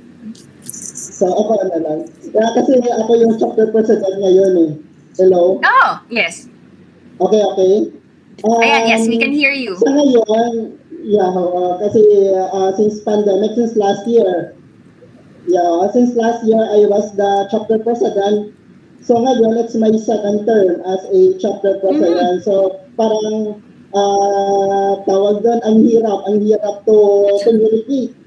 So, ako na lang. Kaya kasi ako yung chapter president ngayon eh. Hello? Oh, yes. Okay. Ayan, yes, we can hear you. Sa ngayon, kasi since pandemic, since last year I was the chapter president. So ngayon, it's my second term as a chapter president. So parang tawag doon, ang hirap to communicate.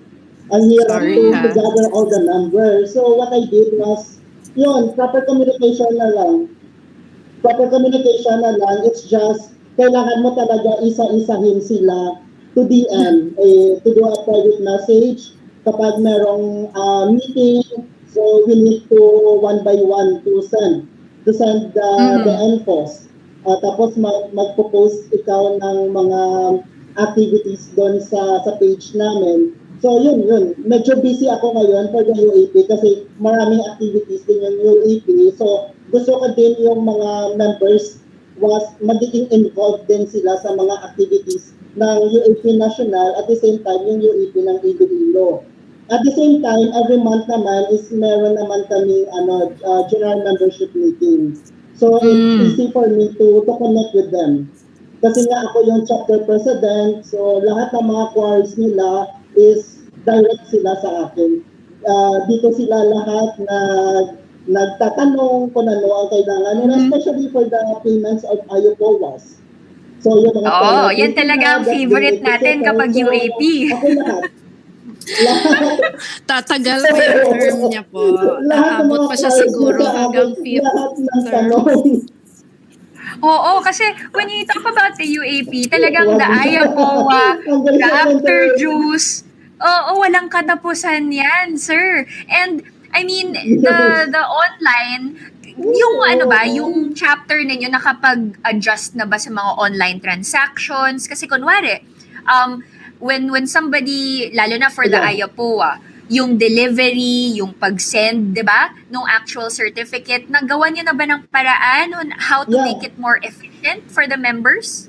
Ang hirap to gather all the numbers. So what I did was, proper communication na lang. It's just, kailangan mo talaga isa-isahin sila to DM, to do a private message. Kapag merong meeting, so we need to one by one to send the infos. Tapos magpo-post ikaw ng mga activities doon sa page namin. So yun. Medyo busy ako ngayon for the UAP kasi maraming activities din yung UAP. So gusto ko din yung mga members magiging involved din sila sa mga activities ng UAP National at the same time yung UAP ng Iloilo. At the same time, every month naman is meron naman kami general membership meeting. So it's easy for me to connect with them. Kasi nga ako yung chapter president, so lahat ng mga choirs nila is direct sila sa akin. Dito sila lahat nagtatanong kung ano ang kailangan nila, especially for the payments of AYOPOWAS. So yung mga yan talaga ang favorite natin kapag UAP. Ako lahat. Tatagal pa yung term niya po. Aabot pa siya siguro hanggang 5th term. Oo, kasi when you talk about the UAP, talagang the Ayapowa, the After Juice, walang katapusan yan, sir. And I mean, the online, yung chapter ninyo nakapag-adjust na ba sa mga online transactions? Kasi kunwari, when somebody, lalo na for the Ayapowa, yung delivery, yung pag-send, di ba, nung actual certificate, nagawa niyo na ba ng paraan on how to make it more efficient for the members?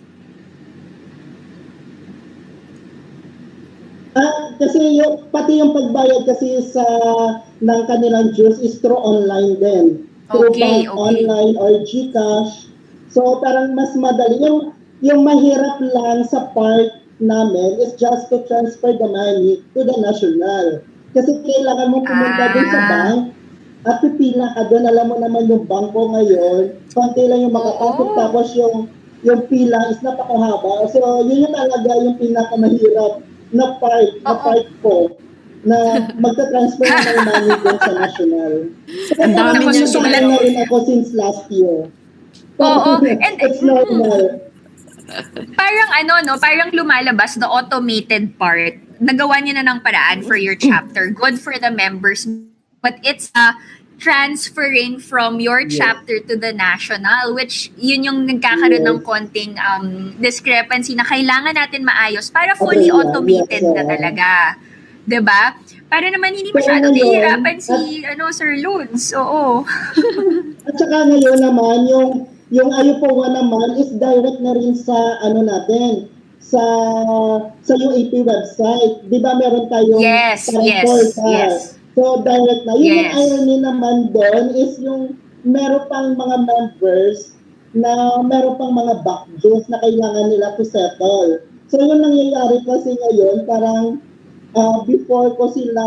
Kasi pati yung pagbayad kasi ng kanilang dues is through online din. Through bank online or GCash. So parang mas madali. Yung mahirap lang sa part namin is just to transfer the money to the national. Kasi kailangan mo pumunta dun sa bank at pipila ka doon. Alam mo naman yung bangko ngayon, konti lang yung makakapit, tapos yung pila is napakahaba. So yun yung talaga yung pinakamahirap na part ko na magta-transfer na ng money doon sa national. So ang dami niya susulat na rin ako since last year. And it's normal. Parang lumalabas the automated part. Nagawa niyo na ng paraan for your chapter. Good for the members. But it's transferring from your chapter to the national, which yun yung nagkakaroon ng konting discrepancy na kailangan natin maayos para fully automated na talaga. 'Di ba? Para naman hindi masyado nahihirapan si Sir Loons. Oo. At saka ngayon naman yung Ayapowa naman is direct na rin sa natin sa UAP website. 'Di ba meron tayong portal. So direct na. Yung irony naman doon is yung meron pang mga members na meron pang mga back dues na kailangan nila to settle. So yung nangyayari kasi ngayon parang before ko sila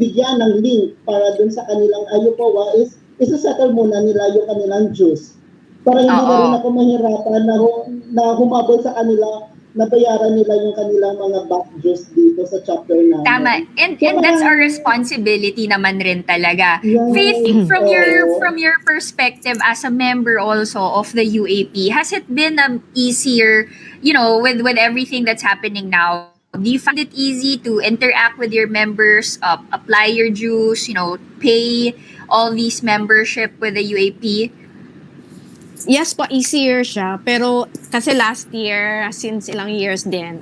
bigyan ng link para dun sa kanilang Ayapowa is isa-settle muna nila yung kanilang dues. Para hindi na rin ako mahirapan na humabol sa kanila, nabayaran nila yung kanilang mga back dues dito sa chapter namin. Tama. And that's our responsibility naman rin talaga. Faith, from your perspective as a member also of the UAP, has it been easier, with everything that's happening now? Do you find it easy to interact with your members, apply your dues, pay all these membership with the UAP? Yes po, easier siya. Pero kasi last year, since ilang years din,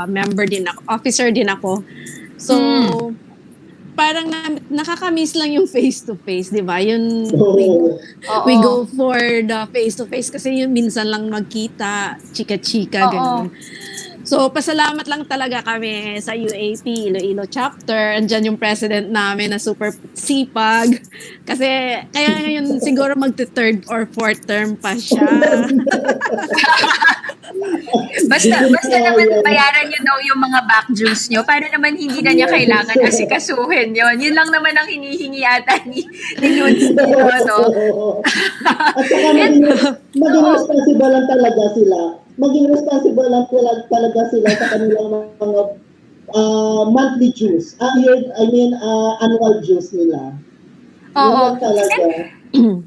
member din ako, officer din ako. So, parang nakakamiss lang yung face-to-face, di ba? Yun, we go for the face-to-face kasi yun minsan lang magkita, chika-chika, ganun. So, pasalamat lang talaga kami sa UAP, Iloilo chapter. Andyan yung president namin na super sipag. Kasi, kaya ngayon siguro magte-third or fourth term pa siya. Basta naman bayaran nyo daw yung mga back dues nyo para naman hindi na niya kailangan asikasuhin yun. Yun lang naman ang hinihingi ata ni Nudes dito, no? At saka maging responsible lang talaga sila. Maging responsible lang talaga sila sa kanilang mga monthly dues. Annual dues nila. Yun Oo. lang talaga.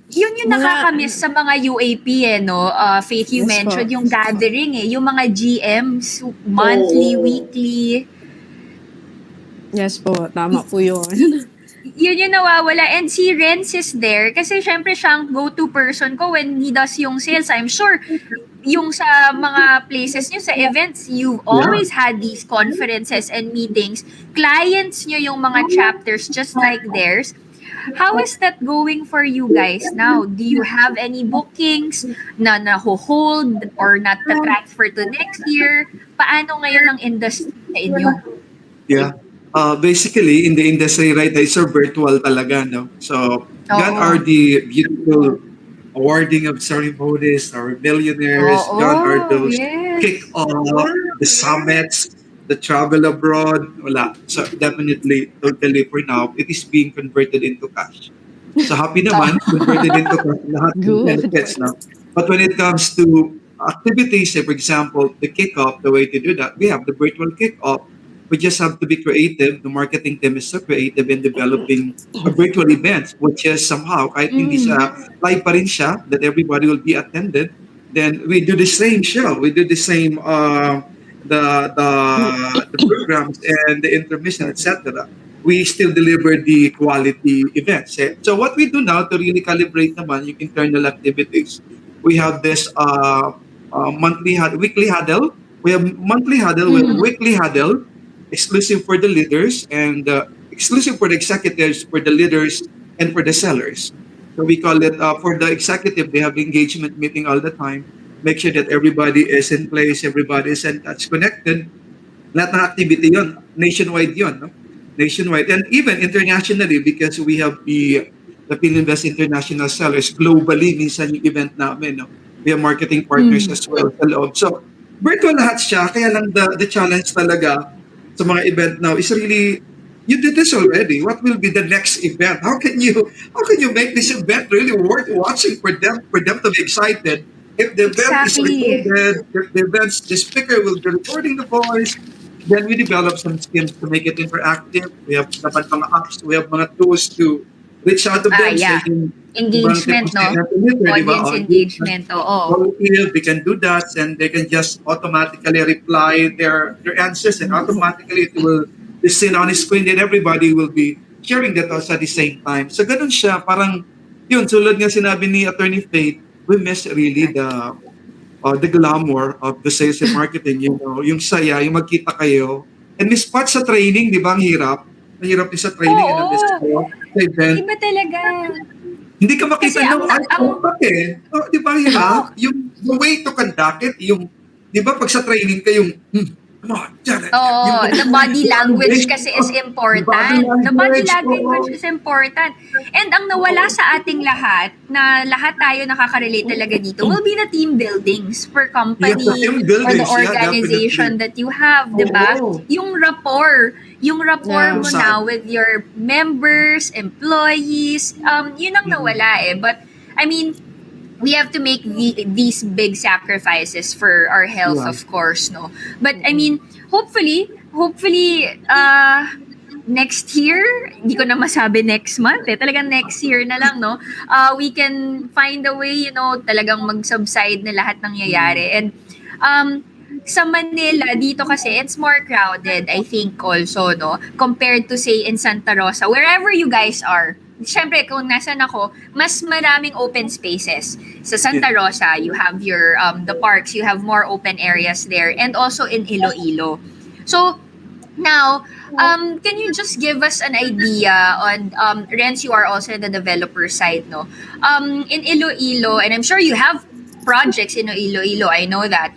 Yun yung nakakamiss sa mga UAP no? Faith, you Yes, mentioned po. yung gathering yung mga GMs, monthly, Oo. weekly. Yes po, tama po yun. Yun yung nawawala. And si Renz is there kasi syempre siya ang go-to person ko when he does yung sales. I'm sure yung sa mga places nyo, sa events, you've always had these conferences and meetings. Clients nyo yung mga chapters just like theirs. How is that going for you guys now? Do you have any bookings na hold or not na transfer to next year? Paano ngayon ang industry sa inyo? Yeah. Basically, in the industry right now, it's so virtual talaga, no? So, gone Oo. are the beautiful awarding of ceremonies, our millionaires, gone are those Yes. kick-off, the summits, the travel abroad, wala. So, definitely, totally for now, it is being converted into cash. So, happy naman, converted into cash, lahat ng Good. benefits, no? But when it comes to activities, say, for example, the kickoff, the way to do that, we have the virtual kickoff. We just have to be creative. The marketing team is so creative in developing a virtual events, which is somehow, kahit hindi siya live pa rin siya, that everybody will be attended. Then we do the same show. We do the same the programs and the intermission, etc. We still deliver the quality events. So what we do now to really calibrate naman yung internal activities, we have this weekly huddle. We have monthly huddle, we have weekly huddle, exclusive for the leaders and exclusive for the executives, for the leaders, and for the sellers. So we call it for the executive. They have engagement meeting all the time. Make sure that everybody is in place, everybody is in touch, connected. Lahat ng activity yon, nationwide yon, no? Nationwide and even internationally because we have the Pininvest International Sellers globally. Minsan yung event namin, no? We have marketing partners as well sa loob. So virtual lahat siya. Kaya lang the challenge talaga sa mga event now is really, you did this already. What will be the next event? How can you make this event really worth watching for them to be excited? If the event is Exactly. recorded, if the speaker will be recording the voice, then we develop some skills to make it interactive. We have dapat mga apps, we have mga tools to reach out to them. Yeah. Saying, Engagement, no? Audience engagement, oo. they can do that and they can just automatically reply their answers and automatically it will be seen on the screen and everybody will be sharing that also at the same time. So ganun siya, parang yun, tulad nga sinabi ni Attorney Faith, we miss really the glamour of the sales and marketing, yung saya, yung magkita kayo. And Miss Pat sa training, di ba, ang hirap? Ang hirap din sa training and sa event. Iba talaga. Hindi ka makita Kasi ng contact eh. Di ba hirap? Yung the way to conduct it, di ba pag sa training ka come on, Janet. Oo, the body language kasi is important. The body language is important. And ang nawala sa ating lahat, na lahat tayo nakaka-relate talaga dito, will be the team buildings per company Yeah, the team or buildings, the organization that you have, di ba? Oo. Yung rapport Yeah. mo now with your members, employees, yun ang nawala eh. But, I mean, we have to make these big sacrifices for our health, Yeah. of course, no? But I mean, hopefully, next year, hindi ko na masabi next month eh, talagang next year na lang, no? We can find a way, talagang mag-subside na lahat ng nangyayari. And sa Manila, dito kasi, it's more crowded, I think also, no? Compared to, say, in Santa Rosa, wherever you guys are. Siyempre, kung nasan ako, mas maraming open spaces. Sa Santa Rosa, you have your, the parks, you have more open areas there. And also in Iloilo. So, now, can you just give us an idea on, Renz, you are also in the developer side, no? In Iloilo, and I'm sure you have projects in Iloilo, I know that.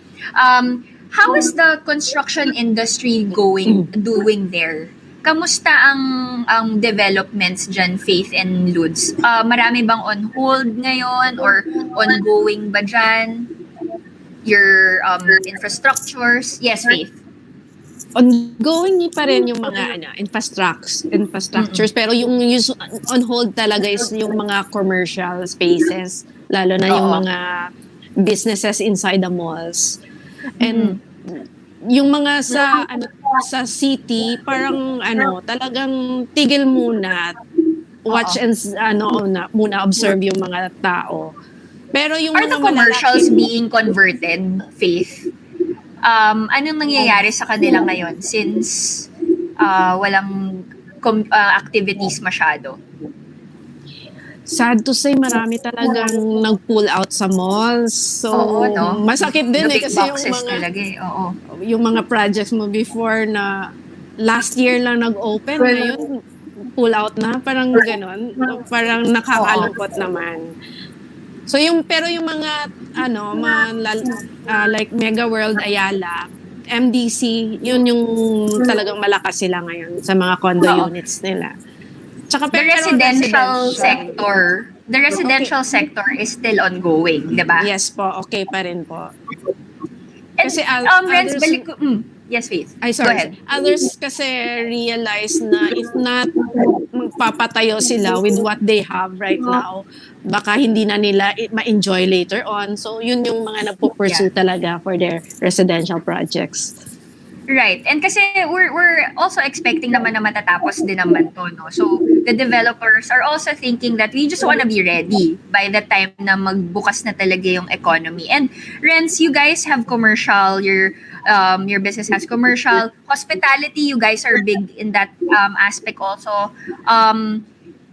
how is the construction industry doing there? Kamusta ang developments dyan, Faith and Ludes? Marami bang on hold ngayon or ongoing ba dyan? Your infrastructures? Yes, Faith. Ongoing pa rin yung mga infrastructures, pero yung on hold talaga is yung mga commercial spaces, lalo na yung Oo. mga businesses inside the malls. And yung mga sa city, parang talagang tigil muna, watch and muna observe yung mga tao. Pero yung Are mga the commercials malalaking- being converted, Faith? Anong nangyayari sa kanila ngayon since walang activities masyado? Sad to say, marami talagang nag-pull out sa malls. So, Oo, no? masakit din The big kasi boxes talaga eh. Oo. yung mga projects mo before na last year lang nag-open, ngayon pull out na, parang ganon. Parang nakakalungkot naman. So pero yung mga like Mega World Ayala, MDC, yun yung talagang malakas sila ngayon sa mga condo Oo. units nila. Tsaka The residential sector is still ongoing, di ba? Yes po, okay pa rin po. And, Kasi Renz, others- balik ko, yes, Faith. Ay, Go sorry. ahead. Others kasi realize na if not magpapatayo sila with what they have right now, baka hindi na nila ma-enjoy later on. So, yun yung mga nagpo-pursue talaga for their residential projects. Right. And kasi we're also expecting naman na matatapos din naman to, no? So, the developers are also thinking that we just wanna be ready by the time na magbukas na talaga yung economy. And Renz, you guys have commercial, your business has commercial. Hospitality, you guys are big in that aspect also.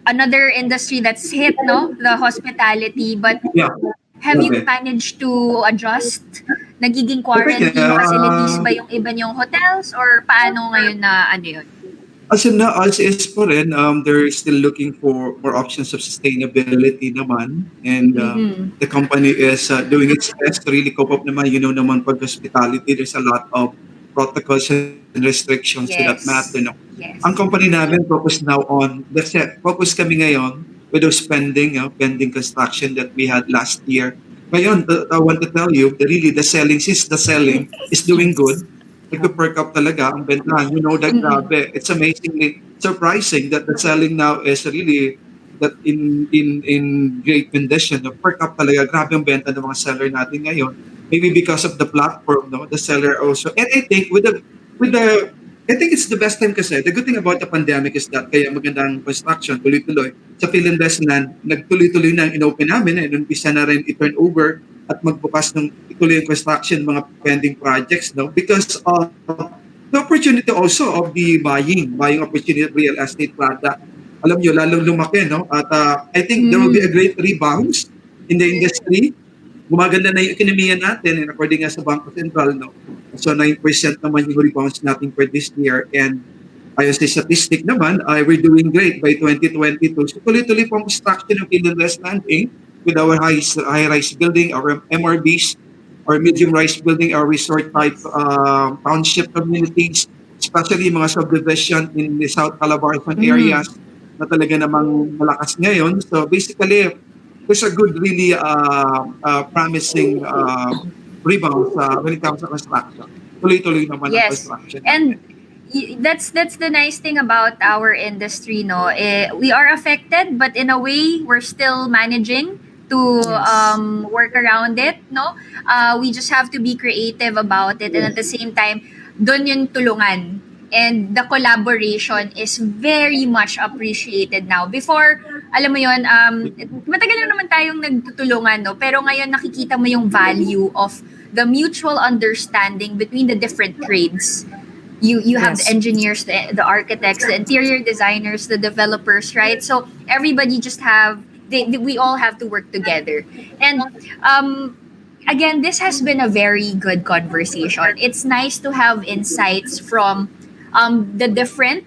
Another industry that's hit, no? The hospitality. But Yeah. have you Okay. managed to adjust? Nagiging quarantine facilities ba yung iba niyong hotels? Or paano ngayon na yun? As in now, as is po rin, they're still looking for options of sustainability naman. And the company is doing its best to really cope up naman. You know naman pag hospitality, there's a lot of protocols and restrictions to that Yes. matter. No? Yes. Ang company namin focus now on, focus kami ngayon with those pending construction that we had last year. Ngayon, I want to tell you, the selling is doing good. Nag-perk up talaga ang bentahan. You know that grabe. It's amazingly surprising that the selling now is really that in great condition. The perk up talaga. Grabe ang benta ng mga seller natin ngayon. Maybe because of the platform, no? The seller also. And I think I think it's the best time kasi. The good thing about the pandemic is that kaya magandang construction, tuloy-tuloy. Sa Philinvestment, nagtuloy-tuloy na ang in-open namin. Inumpisa na rin i-turn over at magbukas ng ituloy yung construction, mga pending projects, no? Because of the opportunity also of the buying opportunity of real estate product. Alam nyo, lalong lumaki, no? At I think there will be a great rebound in the industry. Gumaganda na yung ekonomiya natin, and according nga sa Bangko Sentral, no? So 9% naman yung rebounds natin for this year. And ayon sa statistic naman, we're doing great by 2022. So tuloy-tuloy po ang construction ng Philinvestment Inc. with our high-rise building, our MRBs, our medium-rise building, our resort-type township communities, especially mga subdivision in the South Calabarzon areas na talaga namang malakas ngayon. So basically, there's a good, really promising rebound when it comes to construction. Tuloy-tuloy naman ang Yes. construction. And that's the nice thing about our industry, no? We are affected, but in a way, we're still managing to work around it, no? We just have to be creative about it, and at the same time, dun yung tulungan. And the collaboration is very much appreciated now. Before, alam mo yun, matagal na naman tayong nagtutulungan, no? Pero ngayon nakikita mo yung value of the mutual understanding between the different trades. You have Yes. the engineers, the architects, the interior designers, the developers, right? So everybody just we all have to work together. And again, this has been a very good conversation. It's nice to have insights from the different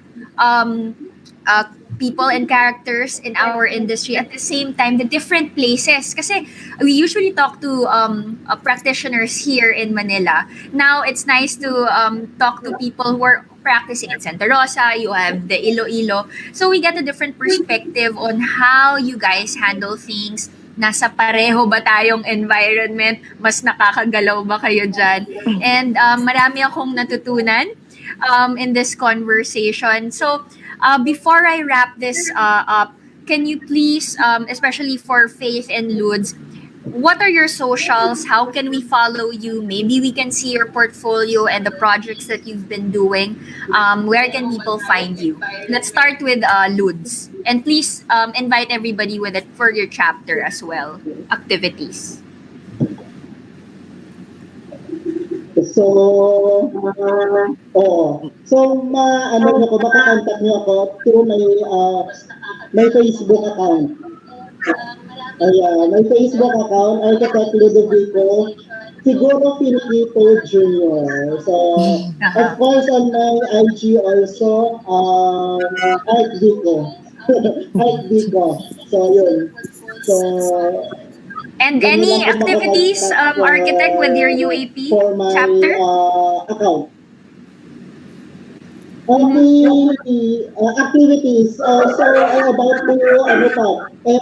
people and characters in our industry, at the same time the different places, kasi we usually talk to practitioners here in Manila. Now it's nice to talk to people who are practicing in Santa Rosa. You have the Iloilo, so we get a different perspective on how you guys handle things. Nasa pareho ba tayong environment? Mas nakakagalaw ba kayo dyan? And marami akong natutunan in this conversation. So, before I wrap this up, can you please, especially for Faith and Ludes, what are your socials? How can we follow you? Maybe we can see your portfolio and the projects that you've been doing. Where can people find you? Let's start with Ludes. And please invite everybody with it for your chapter as well. Activities. So, ano nyo ko, makakontact nyo ako through my Facebook account. My Facebook account, Architect Ludovico, siguro Filipito Junior. So, of course, on my IG also, Art Vico. Art Vico. So, yun. So, and any activities, Architect, with your UAP for my, chapter? Account. Activities. So I'm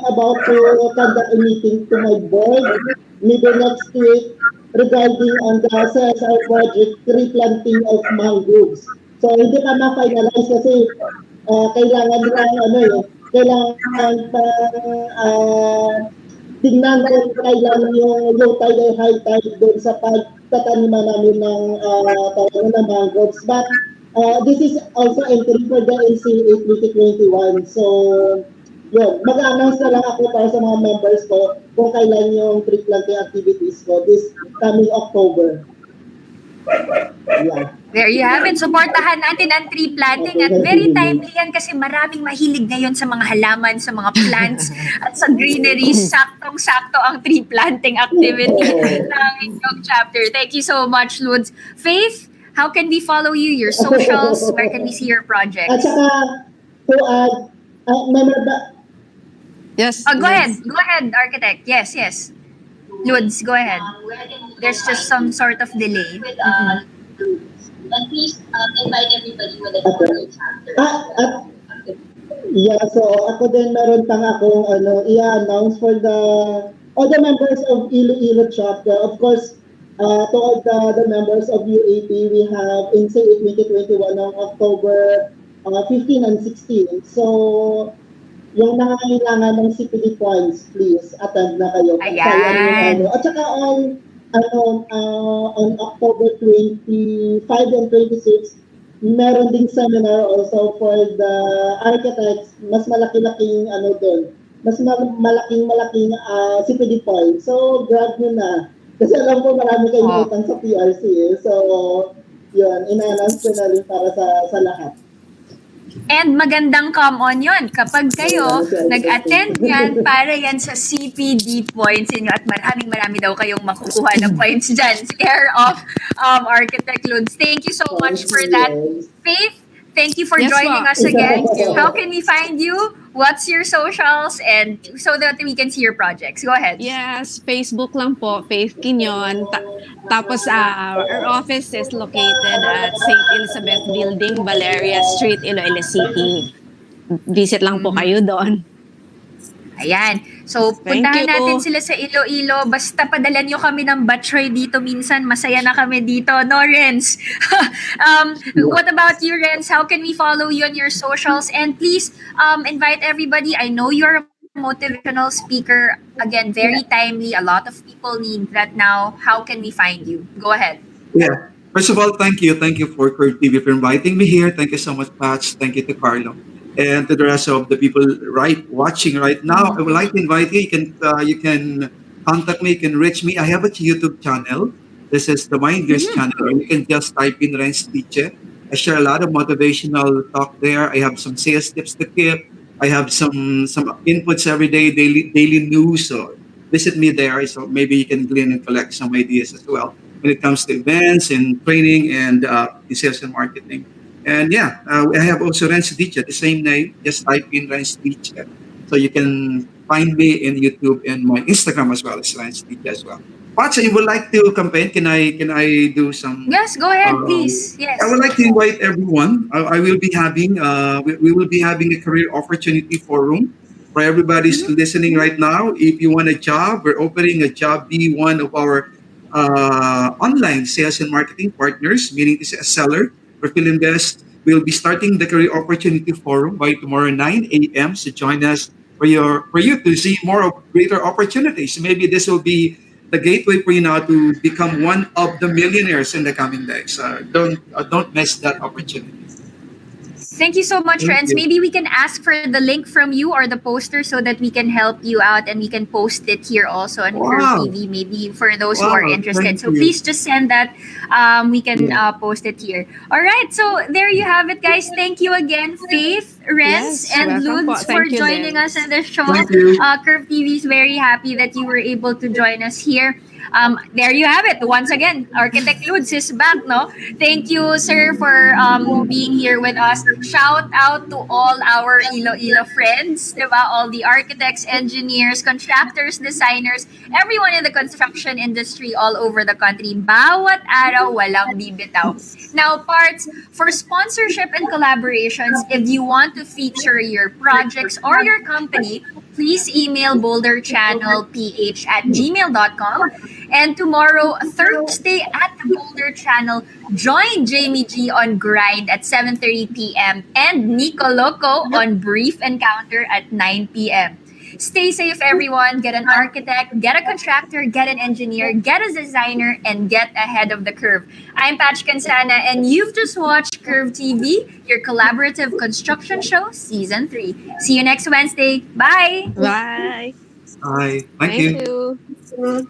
about to conduct a meeting to my board maybe next week regarding on the CSR project tree planting of mangroves. So hindi pa ma-finalize kasi kailangan kailangan pa tingnan ko kailan yung low tide ay high tide doon sa pagtataniman namin ng mangroves. But this is also entry for the NCA 2021. So, yun. Mag-announce na lang ako para sa mga members ko kung kailan yung tree planting activities ko this coming October. Yeah. There you have it. Supportahan natin ang tree planting at very timely yan kasi maraming mahilig ngayon sa mga halaman, sa mga plants at sa greenery. Saktong-sakto ang tree planting activity ng inyong chapter. Thank you so much, Ludes. Faith, how can we follow you? Your socials? Where can we see your projects? At saka, to add, Yes. Go ahead. Go ahead, Architect. Yes. Ludes, go ahead. There's just some sort of delay. And please invite everybody with a chapter. Yeah, so ako din meron pang akong i-announce for all the members of Iloilo chapter. Of course, to all the members of UAP, we have NCA 2021 on October 15 and 16. So, yung nangangailangan ng CPD points, please attend na kayo. Ayan. At saka on October 25 and 26, meron ding seminar also for the architects. Mas malaki-laking doon. Mas malaking CPD points. So, grab nyo na. Kasi alam ko marami kayong utang sa PRC. So, yun, ina-announce ko na rin para sa lahat. And magandang come-on yun. Kapag kayo nag-attend yan, para yan sa CPD points inyo at marami daw kayong makukuha na points dyan. Care of Architect Ludes. Thank you so much for that. Faith, thank you for joining us again. How can we find you? What's your socials? And so that we can see your projects. Go ahead. Yes, Facebook lang po, Faith Quinion. Tapos our office is located at St. Elizabeth Building, Valeria Street, Iloilo City. Visit lang po kayo doon. Ayan. So, Thank puntahan you. natin sila sa Iloilo. Basta padalan nyo kami ng batchoy dito minsan. Masaya na kami dito. No, Renz? What about you, Renz? How can we follow you on your socials? And please invite everybody. I know you're a motivational speaker. Again, very timely. A lot of people need that now. How can we find you? Go ahead. Yeah. First of all, thank you. Thank you for Kurt TV for inviting me here. Thank you so much, Patch. Thank you to Carlo. And to the rest of the people watching right now, I would like to invite you. You can contact me. You can reach me. I have a YouTube channel. This is the Minders channel. Or you can just type in Renz Teacher. I share a lot of motivational talk there. I have some sales tips to keep. I have some inputs every day, daily news. So visit me there. So maybe you can glean and collect some ideas as well when it comes to events and training and in sales and marketing. And yeah, I have also Renz Dicha, the same name. Just type in Renz Dicha. So you can find me in YouTube and my Instagram as well as Renz Dicha as well. Pat, so you would like to campaign? Can I do some? Yes, go ahead, Um, please. I would Yes. like to invite everyone. I will be having we will be having a career opportunity forum for everybody's Mhm. listening right now. If you want a job, we're opening a job. Be one of our online sales and marketing partners, meaning to say a seller for Philinvest. We'll be starting the career opportunity forum by tomorrow 9 a.m. So join us for you to see more of greater opportunities. Maybe this will be the gateway for you now to become one of the millionaires in the coming days. Don't miss that opportunity. Thank you so much, Thank friends. you. Maybe we can ask for the link from you or the poster so that we can help you out and we can post it here also on Curve Wow, TV, maybe for those who are wow, interested. thank So you. please just send that. We can Yeah, post it here. All right. So there you have it, guys. Thank you again, Faith, Renz, Yes, and welcome po. Ludes for Thank you joining din. us on the show. thank you. Curve TV is very happy that you were able to join us here. There you have it. Once again, Architect Ludes is back, no? Thank you, sir, for being here with us. Shout out to all our Iloilo friends, diba? All the architects, engineers, contractors, designers, everyone in the construction industry all over the country. Bawat araw, walang bibitaw. Now, parts for sponsorship and collaborations, if you want to feature your projects or your company, please email boulderchannelph at gmail.com. And tomorrow, Thursday at the Boulder Channel, join Jamie G on Grind at 7:30 p.m. and Nico Loco on Brief Encounter at 9 p.m. Stay safe, everyone. Get an architect, get a contractor, get an engineer, get a designer, and get ahead of the curve. I'm Patch Kansana, and you've just watched Curve TV, your collaborative construction show, Season 3. See you next Wednesday. Bye! Bye. Bye. Thank Thank you. you.